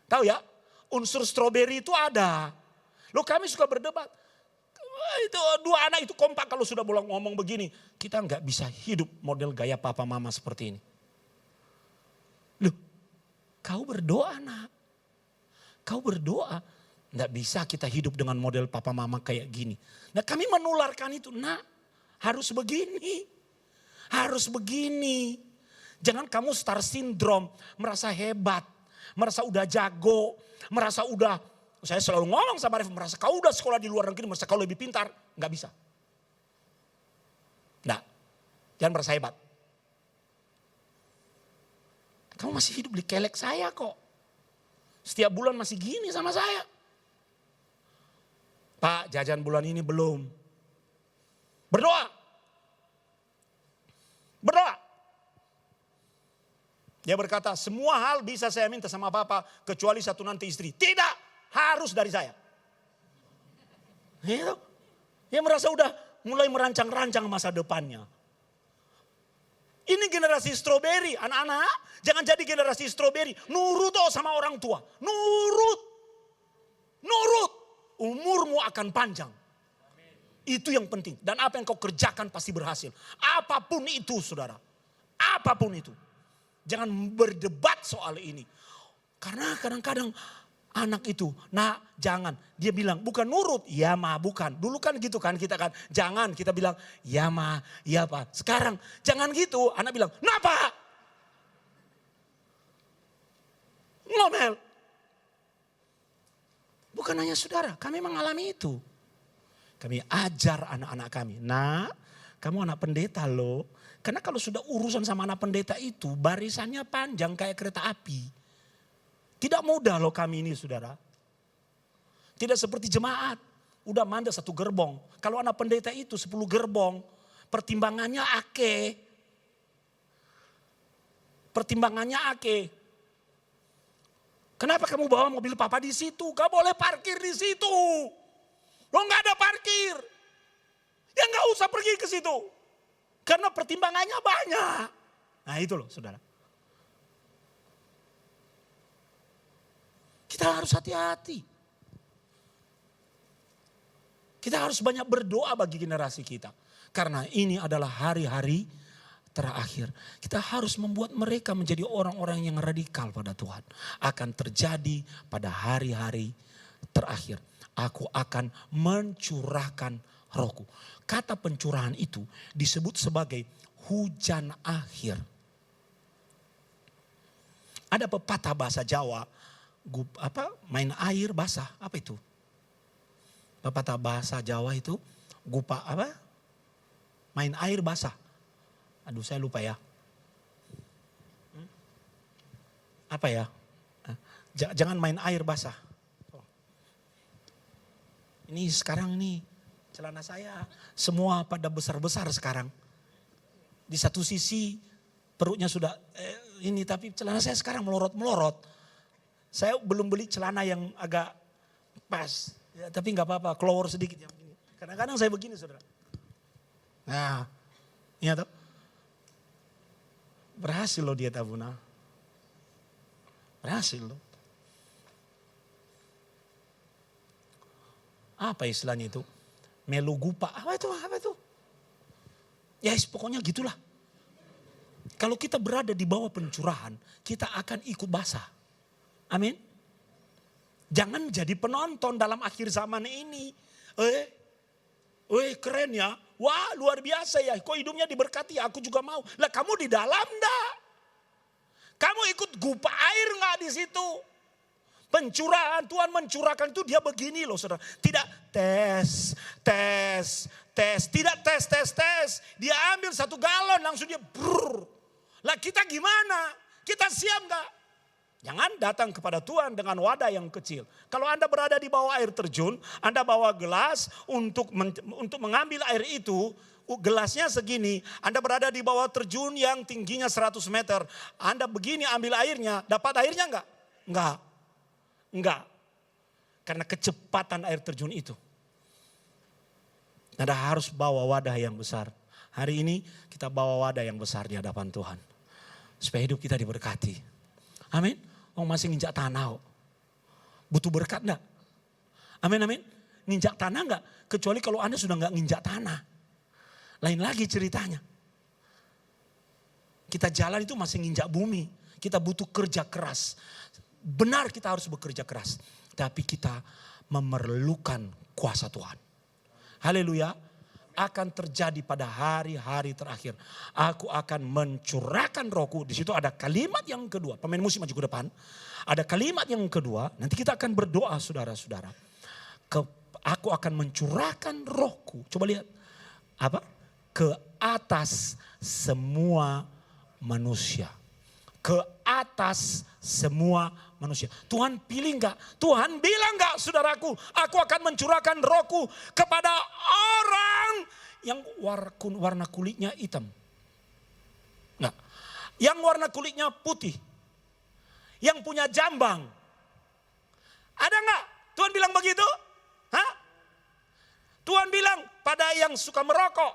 Tahu ya? Unsur stroberi itu ada. Loh kami suka berdebat. Itu dua anak itu kompak kalau sudah boleh ngomong begini. Kita nggak bisa hidup model gaya papa mama seperti ini. Loh, kau berdoa nak. Kau berdoa. Nggak bisa kita hidup dengan model papa mama kayak gini. Nah kami menularkan itu. Nah harus begini. Harus begini. Jangan kamu star syndrome, merasa hebat, merasa udah jago, merasa udah, saya selalu ngomong sama Ref, merasa kau udah sekolah di luar negeri, merasa kau lebih pintar, nggak bisa. Nggak, jangan merasa hebat. Kamu masih hidup di kelek saya kok. Setiap bulan masih gini sama saya. Pak, jajan bulan ini belum. Berdoa. Berdoa. Dia berkata, semua hal bisa saya minta sama Bapak kecuali satu nanti istri. Tidak, harus dari saya. Gitu. Dia merasa udah mulai merancang-rancang masa depannya. Ini generasi stroberi, anak-anak. Jangan jadi generasi stroberi. Nurut sama orang tua. Nurut. Nurut. Umurmu akan panjang. Itu yang penting. Dan apa yang kau kerjakan pasti berhasil. Apapun itu saudara. Apapun itu. Jangan berdebat soal ini. Karena kadang-kadang anak itu, nah jangan. Dia bilang bukan nurut, ya ma bukan. Dulu kan gitu kan kita kan. Jangan kita bilang ya ma, ya pak. Sekarang jangan gitu. Anak bilang, nah pak. Ngomel. Bukan hanya saudara, kami mengalami itu. Kami ajar anak-anak kami. Nah kamu anak pendeta loh. Karena kalau sudah urusan sama anak pendeta itu barisannya panjang kayak kereta api. Tidak mudah loh kami ini saudara. Tidak seperti jemaat. Udah mandat 1 gerbong. Kalau anak pendeta itu 10 gerbong. Pertimbangannya ake. Pertimbangannya ake. Kenapa kamu bawa mobil papa di situ? Gak boleh parkir di situ. Lo nggak ada parkir. Ya nggak usah pergi ke situ. Karena pertimbangannya banyak. Nah itu loh saudara. Kita harus hati-hati. Kita harus banyak berdoa bagi generasi kita. Karena ini adalah hari-hari terakhir. Kita harus membuat mereka menjadi orang-orang yang radikal pada Tuhan. Akan terjadi pada hari-hari terakhir. Aku akan mencurahkan rohku. Kata pencurahan itu disebut sebagai hujan akhir. Ada pepatah bahasa Jawa, main air basah, apa itu? Pepatah bahasa Jawa itu main air basah. Aduh saya lupa ya. Apa ya? Jangan main air basah. Ini sekarang nih celana saya semua pada besar-besar sekarang. Di satu sisi perutnya sudah ini, tapi celana saya sekarang melorot-melorot. Saya belum beli celana yang agak pas. Ya, tapi nggak apa-apa, keluar sedikit yang begini. Kadang-kadang saya begini saudara. Nah, iya tuh. Berhasil loh dia Tabuna. Berhasil loh. Apa istilahnya itu? Melugupa. Apa itu? Ya pokoknya gitulah. Kalau kita berada di bawah pencurahan, kita akan ikut basah. Amin. Jangan jadi penonton dalam akhir zaman ini. Keren ya. Wah luar biasa ya. Kok hidupnya diberkati, aku juga mau. Lah kamu di dalam enggak? Kamu ikut gupa air enggak di situ? Pencurahan, Tuhan mencurahkan itu dia begini loh saudara. Tidak tes. Tidak tes. Dia ambil 1 galon langsung dia brrr. Lah kita gimana? Kita siap enggak? Jangan datang kepada Tuhan dengan wadah yang kecil. Kalau Anda berada di bawah air terjun, Anda bawa gelas untuk mengambil air itu, gelasnya segini. Anda berada di bawah terjun yang tingginya 100 meter. Anda begini ambil airnya, dapat airnya enggak? Enggak. Karena kecepatan air terjun itu. Anda harus bawa wadah yang besar. Hari ini kita bawa wadah yang besar di hadapan Tuhan. Supaya hidup kita diberkati. Amin. Masih nginjak tanah. Butuh berkat enggak? Amin. Nginjak tanah enggak? Kecuali kalau Anda sudah enggak nginjak tanah. Lain lagi ceritanya. Kita jalan itu masih nginjak bumi. Kita butuh kerja keras. Benar kita harus bekerja keras. Tapi kita memerlukan kuasa Tuhan. Haleluya. Akan terjadi pada hari-hari terakhir. Aku akan mencurahkan rohku. Di situ ada kalimat yang kedua. Pemain musik maju ke depan. Ada kalimat yang kedua. Nanti kita akan berdoa saudara-saudara. Aku akan mencurahkan rohku. Coba lihat. Apa? Ke atas semua manusia. Ke atas semua manusia. Tuhan pilih enggak? Tuhan bilang enggak saudaraku? Aku akan mencurahkan rohku kepada orang yang warna kulitnya hitam. Enggak. Yang warna kulitnya putih. Yang punya jambang. Ada enggak? Tuhan bilang begitu? Hah? Tuhan bilang pada yang suka merokok.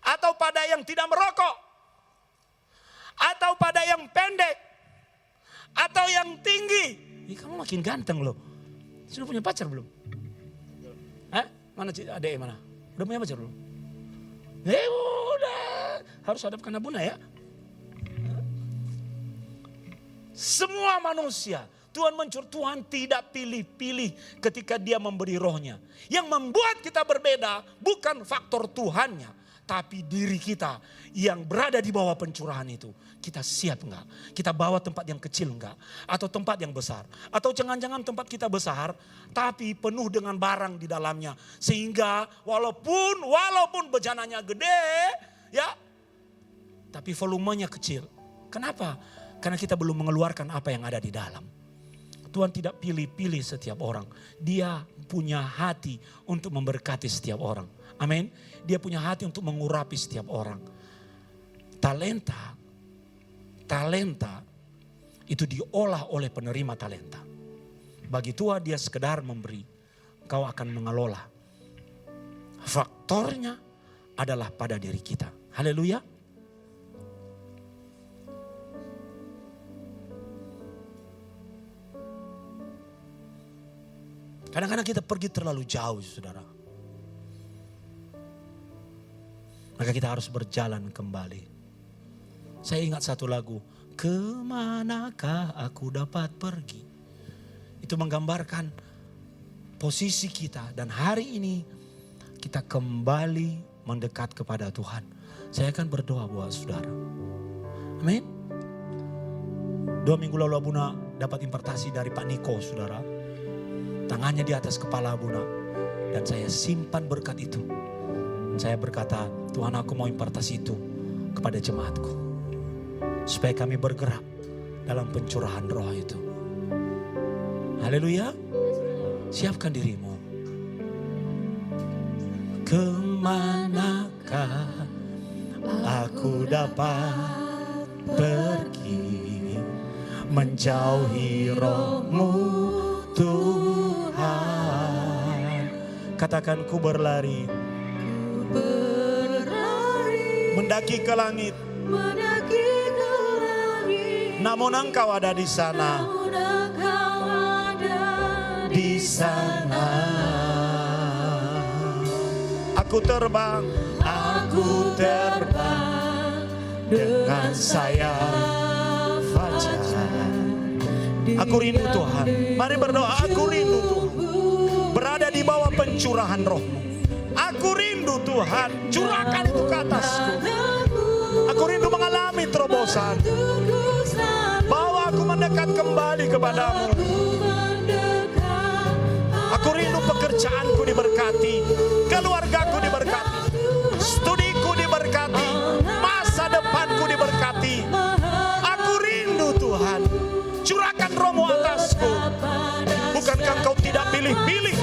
Atau pada yang tidak merokok. Atau pada yang pendek. Atau yang tinggi. Kamu makin ganteng loh. Sudah punya pacar belum? Mana adek mana? Udah punya pacar belum? Udah. Harus hadapkan Abuna ya. Semua manusia. Tuhan tidak pilih-pilih ketika dia memberi rohnya. Yang membuat kita berbeda bukan faktor Tuhannya. Tapi diri kita yang berada di bawah pencurahan itu. Kita siap enggak? Kita bawa tempat yang kecil enggak? Atau tempat yang besar? Atau jangan-jangan tempat kita besar tapi penuh dengan barang di dalamnya. Sehingga walaupun bejananya gede ya. Tapi volumenya kecil. Kenapa? Karena kita belum mengeluarkan apa yang ada di dalam. Tuhan tidak pilih-pilih setiap orang. Dia punya hati untuk memberkati setiap orang. Amin. Dia punya hati untuk mengurapi setiap orang. Talenta itu diolah oleh penerima talenta. Bagi Tuhan dia sekedar memberi. Kau akan mengelola. Faktornya adalah pada diri kita. Haleluya. Kadang-kadang kita pergi terlalu jauh, saudara. Maka kita harus berjalan kembali. Saya ingat satu lagu, kemanakah aku dapat pergi? Itu menggambarkan posisi kita. Dan hari ini kita kembali mendekat kepada Tuhan. Saya akan berdoa buat saudara. Amin. 2 minggu lalu Abuna dapat impartasi dari Pak Niko, saudara. Tangannya di atas kepala Abuna. Dan saya simpan berkat itu. Saya berkata, Tuhan, aku mau impartasi itu kepada jemaatku. Supaya kami bergerak dalam pencurahan roh itu. Haleluya. Siapkan dirimu. Kemanakah aku dapat pergi menjauhi roh-Mu Tuhan. Katakan, ku berlari. Mendaki ke langit. Namun Engkau ada di sana. Di sana. Aku terbang dengan sayap fajar. Aku rindu Tuhan. Mari berdoa, aku rindu Tuhan. Berada di bawah pencurahan roh-Mu. Aku rindu Tuhan, curahkan itu ke atasku. Aku rindu mengalami terobosan. Bawa aku mendekat kembali kepadamu. Aku rindu pekerjaanku diberkati, keluargaku diberkati, studiku diberkati, masa depanku diberkati. Aku rindu Tuhan, curahkan roh-Mu atasku. Bukankah Engkau tidak pilih-pilih?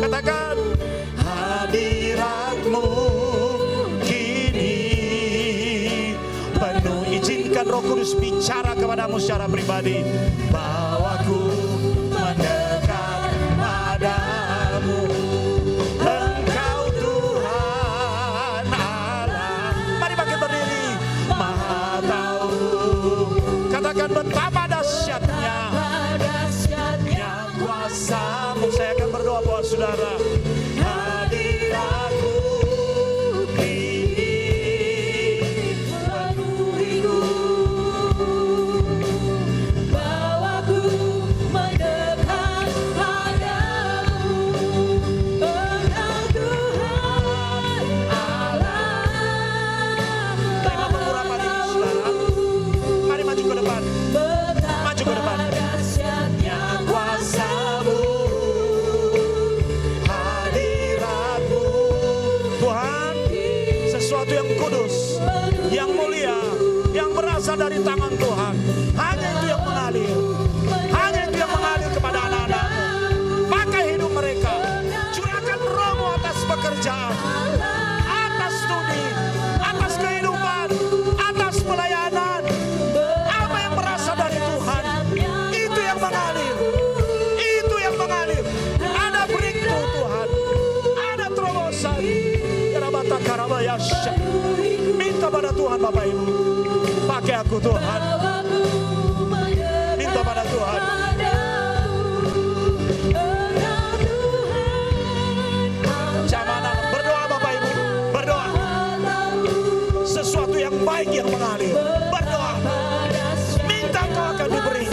Katakan, hadirat-Mu kini penuh. Izinkan Roh Kudus bicara kepadamu secara pribadi. Bawaku mendekat padamu. Engkau Tuhan Allah. Mari bangkit berdiri. Maha tahu. Katakan, betapa dahsyatnya kuasa-Mu. Saya akan berdoa buat saudara. Hadirat-Mu kini penuhiku. Bawaku mendekat padamu. Engkau Tuhan Allah. Terima pengurapan ini, saudara. Mari maju ke depan. Maju ke depan. Kuasa-Mu, hadirat-Mu. Tuhan, sesuatu yang kudus, yang mulia, yang berasal dari tangan Tuhan, hanya itu yang mengalir. Hanya itu yang mengalir kepada anak-anak-Mu. Pakai hidup mereka. Curahkan roh-Mu atas pekerjaan, atas studi, atas kehidupan, atas pelayanan. Apa yang berasal dari Tuhan, itu yang mengalir. Itu yang mengalir. Ada breakthrough Tuhan. Ada terobosan. Minta pada Tuhan Bapak Ibu. Pakai aku Tuhan. Minta pada Tuhan. Jamanan, berdoa Bapak Ibu. Berdoa. Sesuatu yang baik yang mengalir. Berdoa. Minta kau akan diberi.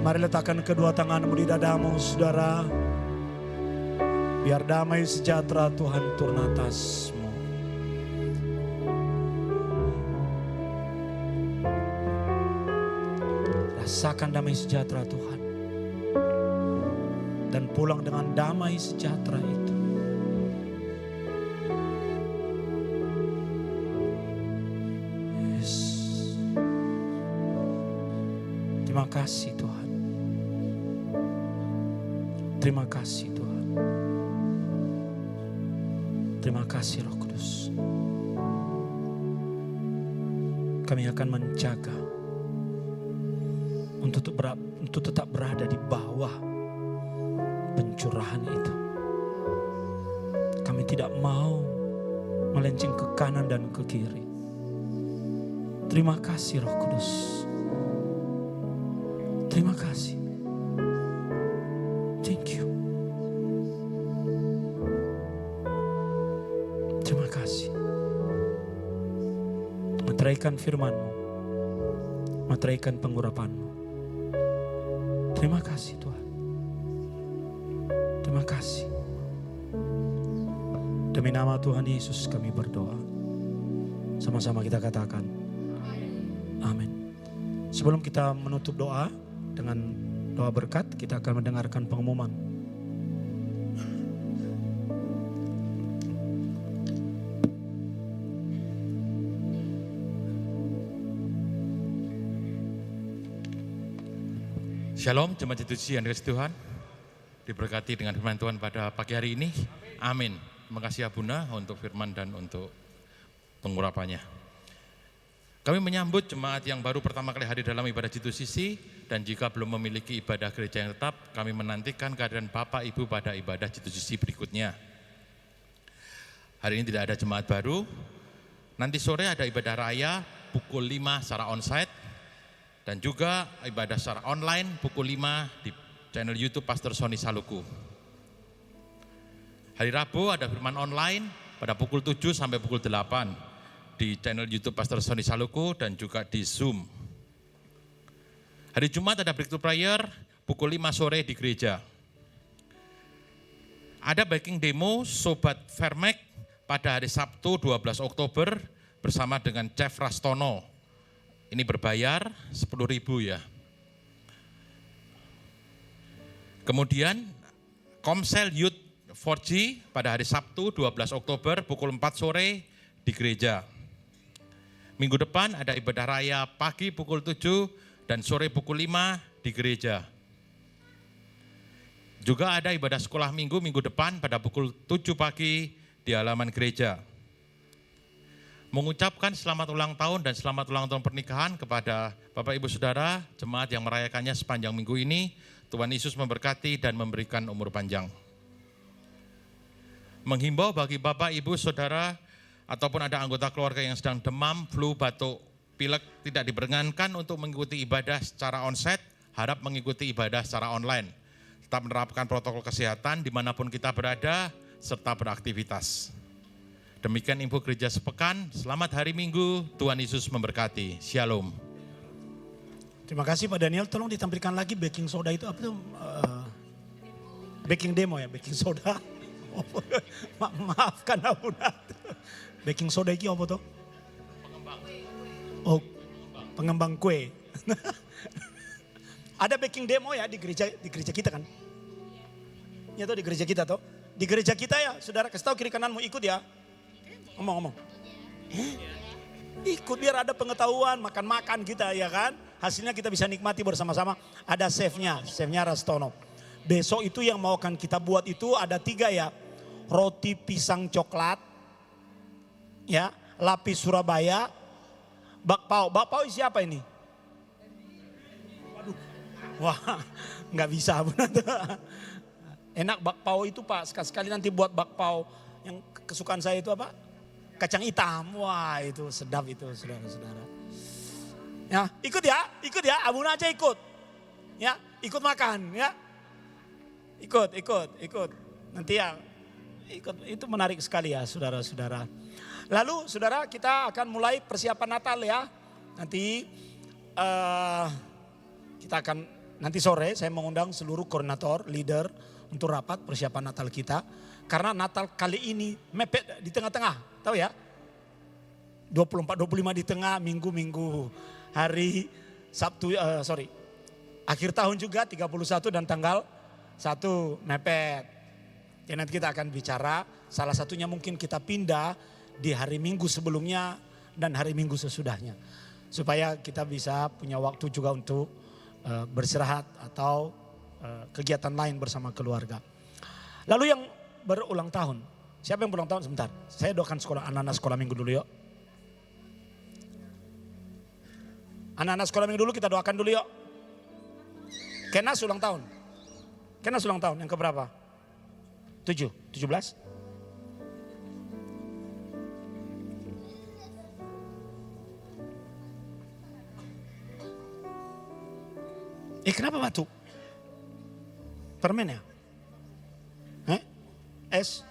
Mari letakkan kedua tanganmu di dadamu, saudara. Biar damai sejahtera Tuhan turun atasmu. Rasakan damai sejahtera Tuhan. Dan pulang dengan damai sejahtera itu. Yes. Terima kasih Tuhan. Terima kasih Tuhan. Terima kasih Roh Kudus. Kami akan menjaga untuk tetap berada di bawah pencurahan itu. Kami tidak mau melenceng ke kanan dan ke kiri. Terima kasih Roh Kudus. Terima kasih. Thank you. Terima kasih. Materaikan firman-Mu. Materaikan pengurapan-Mu. Terima kasih Tuhan. Terima kasih. Demi nama Tuhan Yesus kami berdoa. Sama-sama kita katakan amin. Sebelum kita menutup doa dengan doa berkat, kita akan mendengarkan pengumuman. Shalom, jemaat institusi yang dikasihi Tuhan. Diberkati dengan firman Tuhan pada pagi hari ini. Amin. Terima kasih Abuna untuk firman dan untuk pengurapannya. Kami menyambut jemaat yang baru pertama kali hadir dalam ibadah Jitusisi, dan jika belum memiliki ibadah gereja yang tetap, kami menantikan kehadiran Bapak Ibu pada ibadah Jitusisi berikutnya. Hari ini tidak ada jemaat baru. Nanti sore ada ibadah raya pukul 5 secara onsite, dan juga ibadah secara online pukul 5 di channel YouTube Pastor Sony Saluku. Hari Rabu ada firman online pada pukul 7 sampai pukul 8 di channel YouTube Pastor Sony Saluku dan juga di Zoom. Hari Jumat ada breakthrough prayer pukul 5 sore di gereja. Ada baking demo Sobat Vermek pada hari Sabtu 12 Oktober bersama dengan Chef Rastono. Ini berbayar 10.000 ya. Kemudian Komsel Youth 4G pada hari Sabtu 12 Oktober pukul 4 sore di gereja. Minggu depan ada ibadah raya pagi pukul 7 dan sore pukul 5 di gereja. Juga ada ibadah sekolah minggu depan pada pukul 7 pagi di halaman gereja. Mengucapkan selamat ulang tahun dan selamat ulang tahun pernikahan kepada Bapak Ibu Saudara, jemaat yang merayakannya sepanjang minggu ini. Tuhan Yesus memberkati dan memberikan umur panjang. Menghimbau bagi Bapak Ibu Saudara ataupun ada anggota keluarga yang sedang demam, flu, batuk, pilek tidak diperkenankan untuk mengikuti ibadah secara onsite, harap mengikuti ibadah secara online. Tetap menerapkan protokol kesehatan dimanapun kita berada serta beraktivitas. Demikian info gereja sepekan. Selamat hari Minggu, Tuhan Yesus memberkati. Shalom. Terima kasih Pak Daniel, tolong ditampilkan lagi baking soda itu apa tuh? Baking demo ya, baking soda. Maafkan Abuna. Baking soda itu apa tuh? Oh, pengembang kue. Ada baking demo ya di gereja kita kan? Ya tuh di gereja kita tuh. Di gereja kita ya, saudara kasih tahu kiri kananmu ikut ya. Ngomong. Ikut biar ada pengetahuan, makan-makan kita ya kan. Hasilnya kita bisa nikmati bersama-sama. Ada chefnya Rastono. Besok itu yang mau akan kita buat itu ada 3 ya. Roti pisang coklat, ya, lapis Surabaya, bakpao. Bakpao isi apa ini? Waduh, wah nggak bisa benar. Enak bakpao itu Pak, sekali-sekali nanti buat bakpao. Yang kesukaan saya itu apa? Kacang hitam, wah itu sedap itu saudara-saudara. Ya, ikut ya, Abuna aja ikut. Ya, ikut makan ya. Ikut. Nanti ya, ikut, itu menarik sekali ya saudara-saudara. Lalu saudara kita akan mulai persiapan Natal ya. Nanti kita akan nanti sore saya mengundang seluruh koordinator, leader untuk rapat persiapan Natal kita. Karena Natal kali ini mepet di tengah-tengah, tahu ya? 24-25 di tengah, minggu-minggu hari Sabtu, akhir tahun juga 31 dan tanggal 1 mepet. Ya nanti kita akan bicara, salah satunya mungkin kita pindah di hari Minggu sebelumnya dan hari Minggu sesudahnya. Supaya kita bisa punya waktu juga untuk beristirahat atau kegiatan lain bersama keluarga. Lalu yang berulang tahun, siapa yang berulang tahun? Sebentar, saya doakan anak-anak sekolah minggu dulu yuk. Anak-anak sekolah minggu dulu kita doakan dulu yuk. Kenas ulang tahun. Kenas ulang tahun yang keberapa? 17? Kenapa batuk? Permen ya? Es?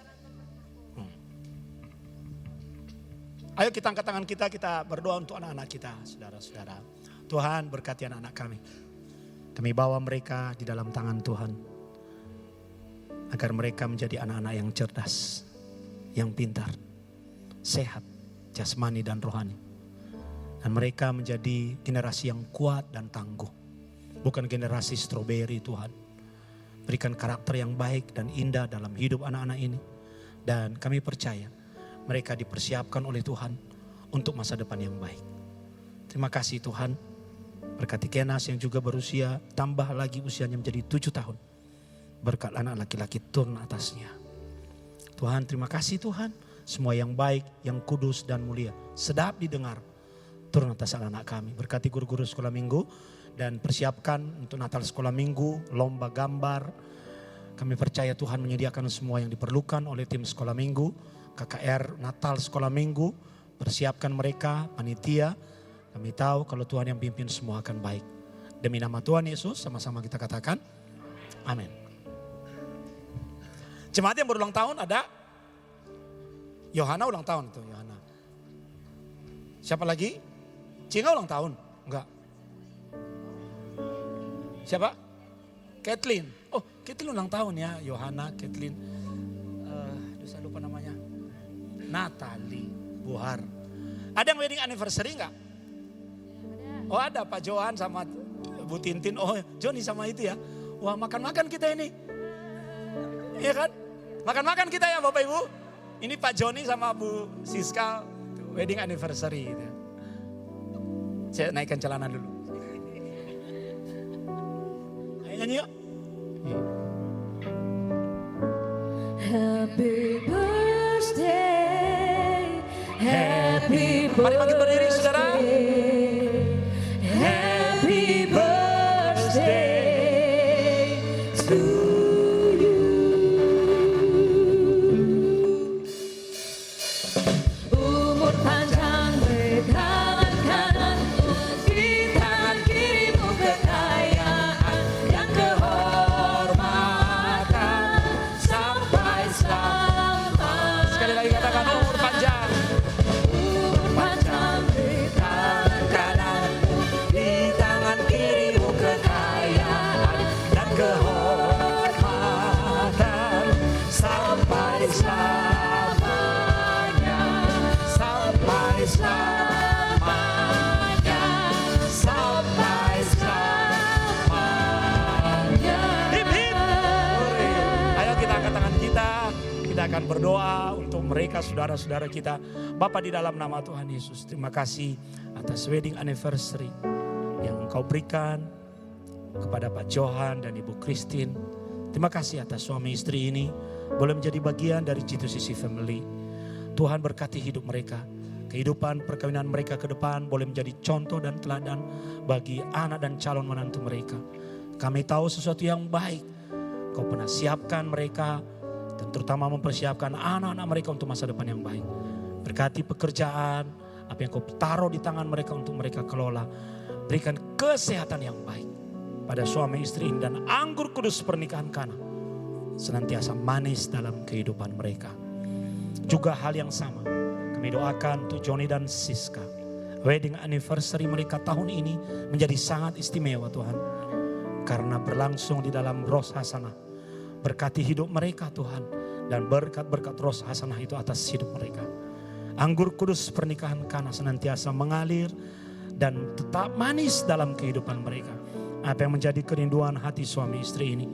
Ayo kita angkat tangan kita berdoa untuk anak-anak kita, saudara-saudara. Tuhan berkati anak-anak kami. Kami bawa mereka di dalam tangan Tuhan. Agar mereka menjadi anak-anak yang cerdas, yang pintar, sehat, jasmani dan rohani. Dan mereka menjadi generasi yang kuat dan tangguh. Bukan generasi stroberi Tuhan. Berikan karakter yang baik dan indah dalam hidup anak-anak ini. Dan kami percaya mereka dipersiapkan oleh Tuhan untuk masa depan yang baik. Terima kasih Tuhan. Berkati Kenas yang juga berusia, tambah lagi usianya menjadi 7 tahun. Berkat anak laki-laki turun atasnya. Tuhan terima kasih Tuhan. Semua yang baik, yang kudus dan mulia, sedap didengar, turun atas anak-anak kami. Berkati guru-guru sekolah minggu dan persiapkan untuk Natal sekolah minggu, lomba gambar. Kami percaya Tuhan menyediakan semua yang diperlukan oleh tim sekolah minggu. KKR Natal sekolah minggu, persiapkan mereka, panitia. Kami tahu kalau Tuhan yang pimpin semua akan baik. Demi nama Tuhan Yesus sama-sama kita katakan amin. Jemaat yang berulang tahun ada Yohana ulang tahun tuh Yohana. Siapa lagi? Cinga ulang tahun? Enggak. Siapa? Kathleen. Oh, Kathleen ulang tahun ya, Yohana, Kathleen. Saya lupa namanya. Natali Buhar. Ada yang wedding anniversary enggak? Oh ada Pak Johan sama Bu Tintin. Oh Joni sama itu ya. Wah makan-makan kita ini. Iya kan? Makan-makan kita ya Bapak Ibu. Ini Pak Joni sama Bu Siska. Wedding anniversary. Gitu. Saya naikkan celana dulu. Ayo nyanyi yuk. Happy birthday, happy birthday. Mari bangkit berdiri saudara. Happy birthday to you. Umur panjang berkawan kananmu, di tangan kirimu kekayaan dan kehormatan sampai selamanya. Sekali lagi katakan umur panjang. Umur panjang di tangan kananmu, di tangan kirimu kekayaan dan kehormatan sampai selamanya, sampai selamanya, sampai selamanya. Hip hip. Ayo kita angkat tangan kita. Kita akan berdoa untuk mereka saudara-saudara kita. Bapa di dalam nama Tuhan Yesus, terima kasih atas wedding anniversary yang Engkau berikan kepada Pak Johan dan Ibu Christine. Terima kasih atas suami istri ini boleh menjadi bagian dari G2CC Family. Tuhan berkati hidup mereka. Kehidupan perkawinan mereka ke depan boleh menjadi contoh dan teladan bagi anak dan calon menantu mereka. Kami tahu sesuatu yang baik Kau pernah siapkan mereka, dan terutama mempersiapkan anak-anak mereka untuk masa depan yang baik. Berkati pekerjaan, apa yang Kau taruh di tangan mereka untuk mereka kelola. Berikan kesehatan yang baik pada suami istri ini, dan anggur kudus pernikahan Kana senantiasa manis dalam kehidupan mereka. Juga hal yang sama kami doakan untuk Johnny dan Siska. Wedding anniversary mereka tahun ini menjadi sangat istimewa Tuhan. karena berlangsung di dalam roh hasanah. Berkati hidup mereka Tuhan, dan berkat-berkat roh hasanah itu atas hidup mereka. Anggur kudus pernikahan Kana senantiasa mengalir dan tetap manis dalam kehidupan mereka. Apa yang menjadi kerinduan hati suami istri ini,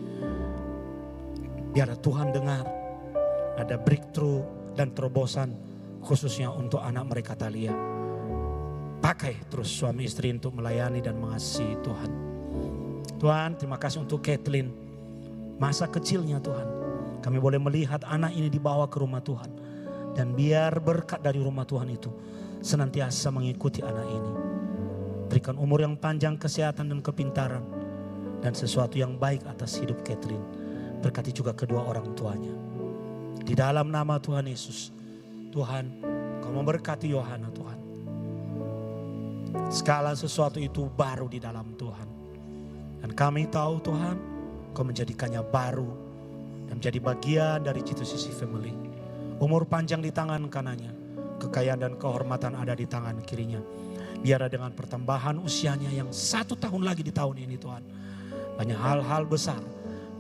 biar Tuhan dengar, ada breakthrough dan terobosan khususnya untuk anak mereka Thalia. Pakai terus suami istri untuk melayani dan mengasihi Tuhan. Tuhan, terima kasih untuk Kathleen. Masa kecilnya Tuhan, kami boleh melihat anak ini dibawa ke rumah Tuhan. Dan biar berkat dari rumah Tuhan itu senantiasa mengikuti anak ini. Berikan umur yang panjang, kesehatan dan kepintaran, dan sesuatu yang baik atas hidup Kathleen. Berkati juga kedua orang tuanya. Di dalam nama Tuhan Yesus, Tuhan, Kau memberkati Yohana Tuhan. Segala sesuatu itu baru di dalam Tuhan. Dan kami tahu Tuhan, Kau menjadikannya baru dan menjadi bagian dari G2CC Family. Umur panjang di tangan kanannya, kekayaan dan kehormatan ada di tangan kirinya. Biar dengan pertambahan usianya yang 1 tahun lagi di tahun ini Tuhan, banyak hal-hal besar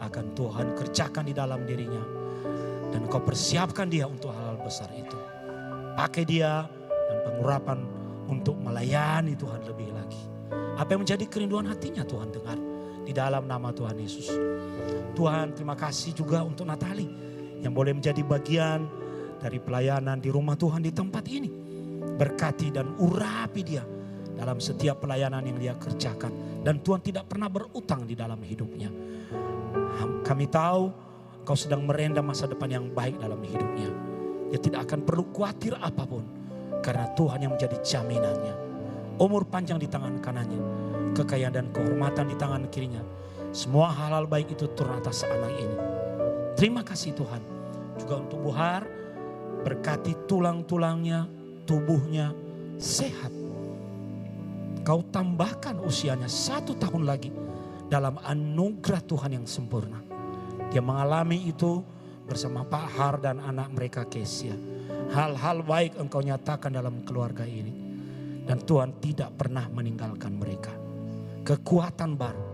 akan Tuhan kerjakan di dalam dirinya. Dan Kau persiapkan dia untuk hal-hal besar itu. Pakai dia dan pengurapan untuk melayani Tuhan lebih lagi. Apa yang menjadi kerinduan hatinya Tuhan dengar di dalam nama Tuhan Yesus. Tuhan, terima kasih juga untuk Natali yang boleh menjadi bagian dari pelayanan di rumah Tuhan di tempat ini. Berkati dan urapi dia dalam setiap pelayanan yang dia kerjakan. Dan Tuhan tidak pernah berutang di dalam hidupnya. Kami tahu Kau sedang merendam masa depan yang baik dalam hidupnya. Dia tidak akan perlu khawatir apapun, karena Tuhan yang menjadi jaminannya. Umur panjang di tangan kanannya, kekayaan dan kehormatan di tangan kirinya. Semua hal-hal baik itu turun atas anak ini. Terima kasih Tuhan. Juga untuk Buhar, berkati tulang-tulangnya, tubuhnya sehat. Kau tambahkan usianya 1 tahun lagi dalam anugerah Tuhan yang sempurna. Dia mengalami itu bersama Pak Har dan anak mereka Kesia. Hal-hal baik Engkau nyatakan dalam keluarga ini. Dan Tuhan tidak pernah meninggalkan mereka. Kekuatan baru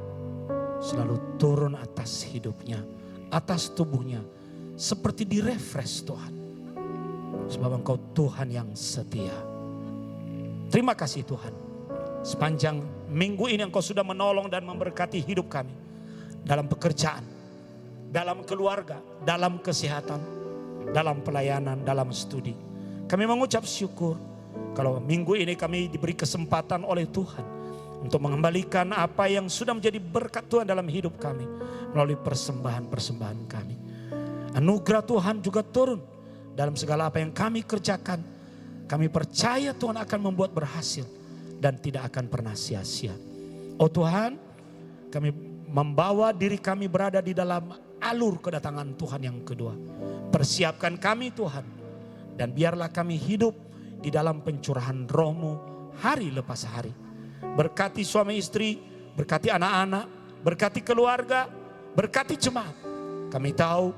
selalu turun atas hidupnya, atas tubuhnya. Seperti direfresh Tuhan. Sebab Engkau Tuhan yang setia. Terima kasih Tuhan. Sepanjang minggu ini Engkau sudah menolong dan memberkati hidup kami. Dalam pekerjaan, dalam keluarga, dalam kesehatan, dalam pelayanan, dalam studi. Kami mengucap syukur kalau minggu ini kami diberi kesempatan oleh Tuhan untuk mengembalikan apa yang sudah menjadi berkat Tuhan dalam hidup kami melalui persembahan-persembahan kami. Anugerah Tuhan juga turun dalam segala apa yang kami kerjakan. Kami percaya Tuhan akan membuat berhasil dan tidak akan pernah sia-sia. Oh Tuhan, kami membawa diri kami berada di dalam alur kedatangan Tuhan yang kedua. Persiapkan kami Tuhan, dan biarlah kami hidup di dalam pencurahan Roh-Mu hari lepas hari. Berkati suami istri, berkati anak-anak, berkati keluarga, berkati jemaat. Kami tahu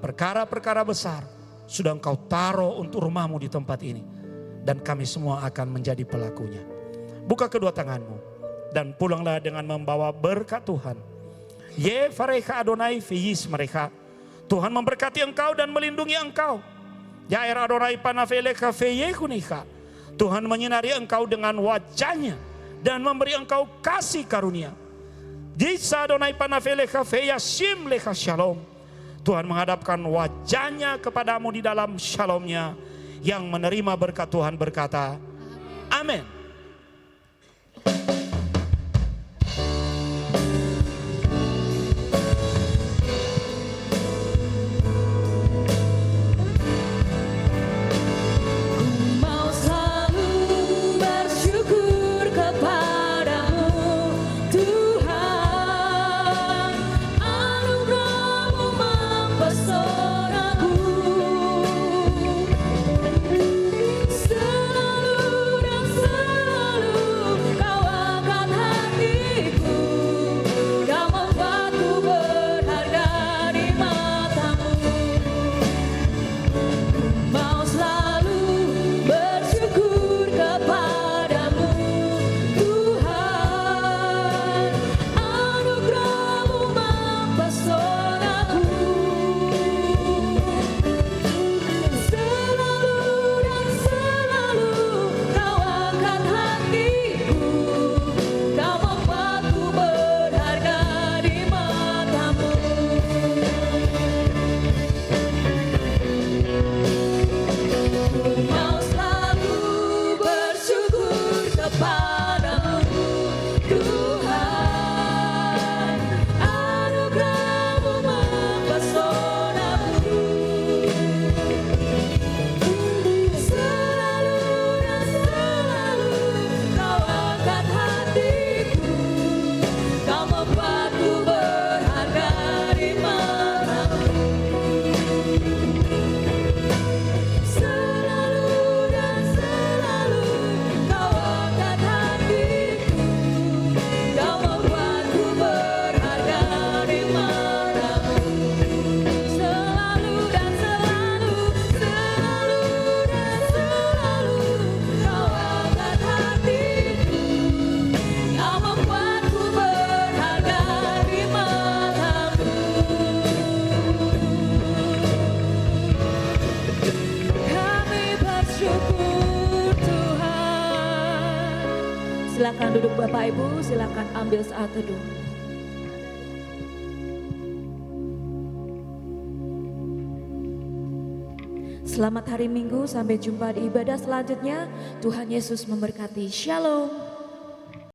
perkara-perkara besar sudah Engkau taruh untuk rumah-Mu di tempat ini. Dan kami semua akan menjadi pelakunya. Buka kedua tangan-Mu dan pulanglah dengan membawa berkat Tuhan. Ye fareha Adonai fiyis mereka. Tuhan memberkati engkau dan melindungi engkau. Yair Adonai panafelecha feyekunika. Tuhan menyinari engkau dengan wajahnya dan memberi engkau kasih karunia. Jisa Adonai panafelecha feyasim lecha shalom. Tuhan menghadapkan wajahnya kepadamu di dalam shalomnya. Yang menerima berkat Tuhan berkata, amin. Selalu dan Silakan duduk Bapak Ibu, silakan ambil saat teduh. Selamat hari Minggu, sampai jumpa di ibadah selanjutnya. Tuhan Yesus memberkati. Shalom.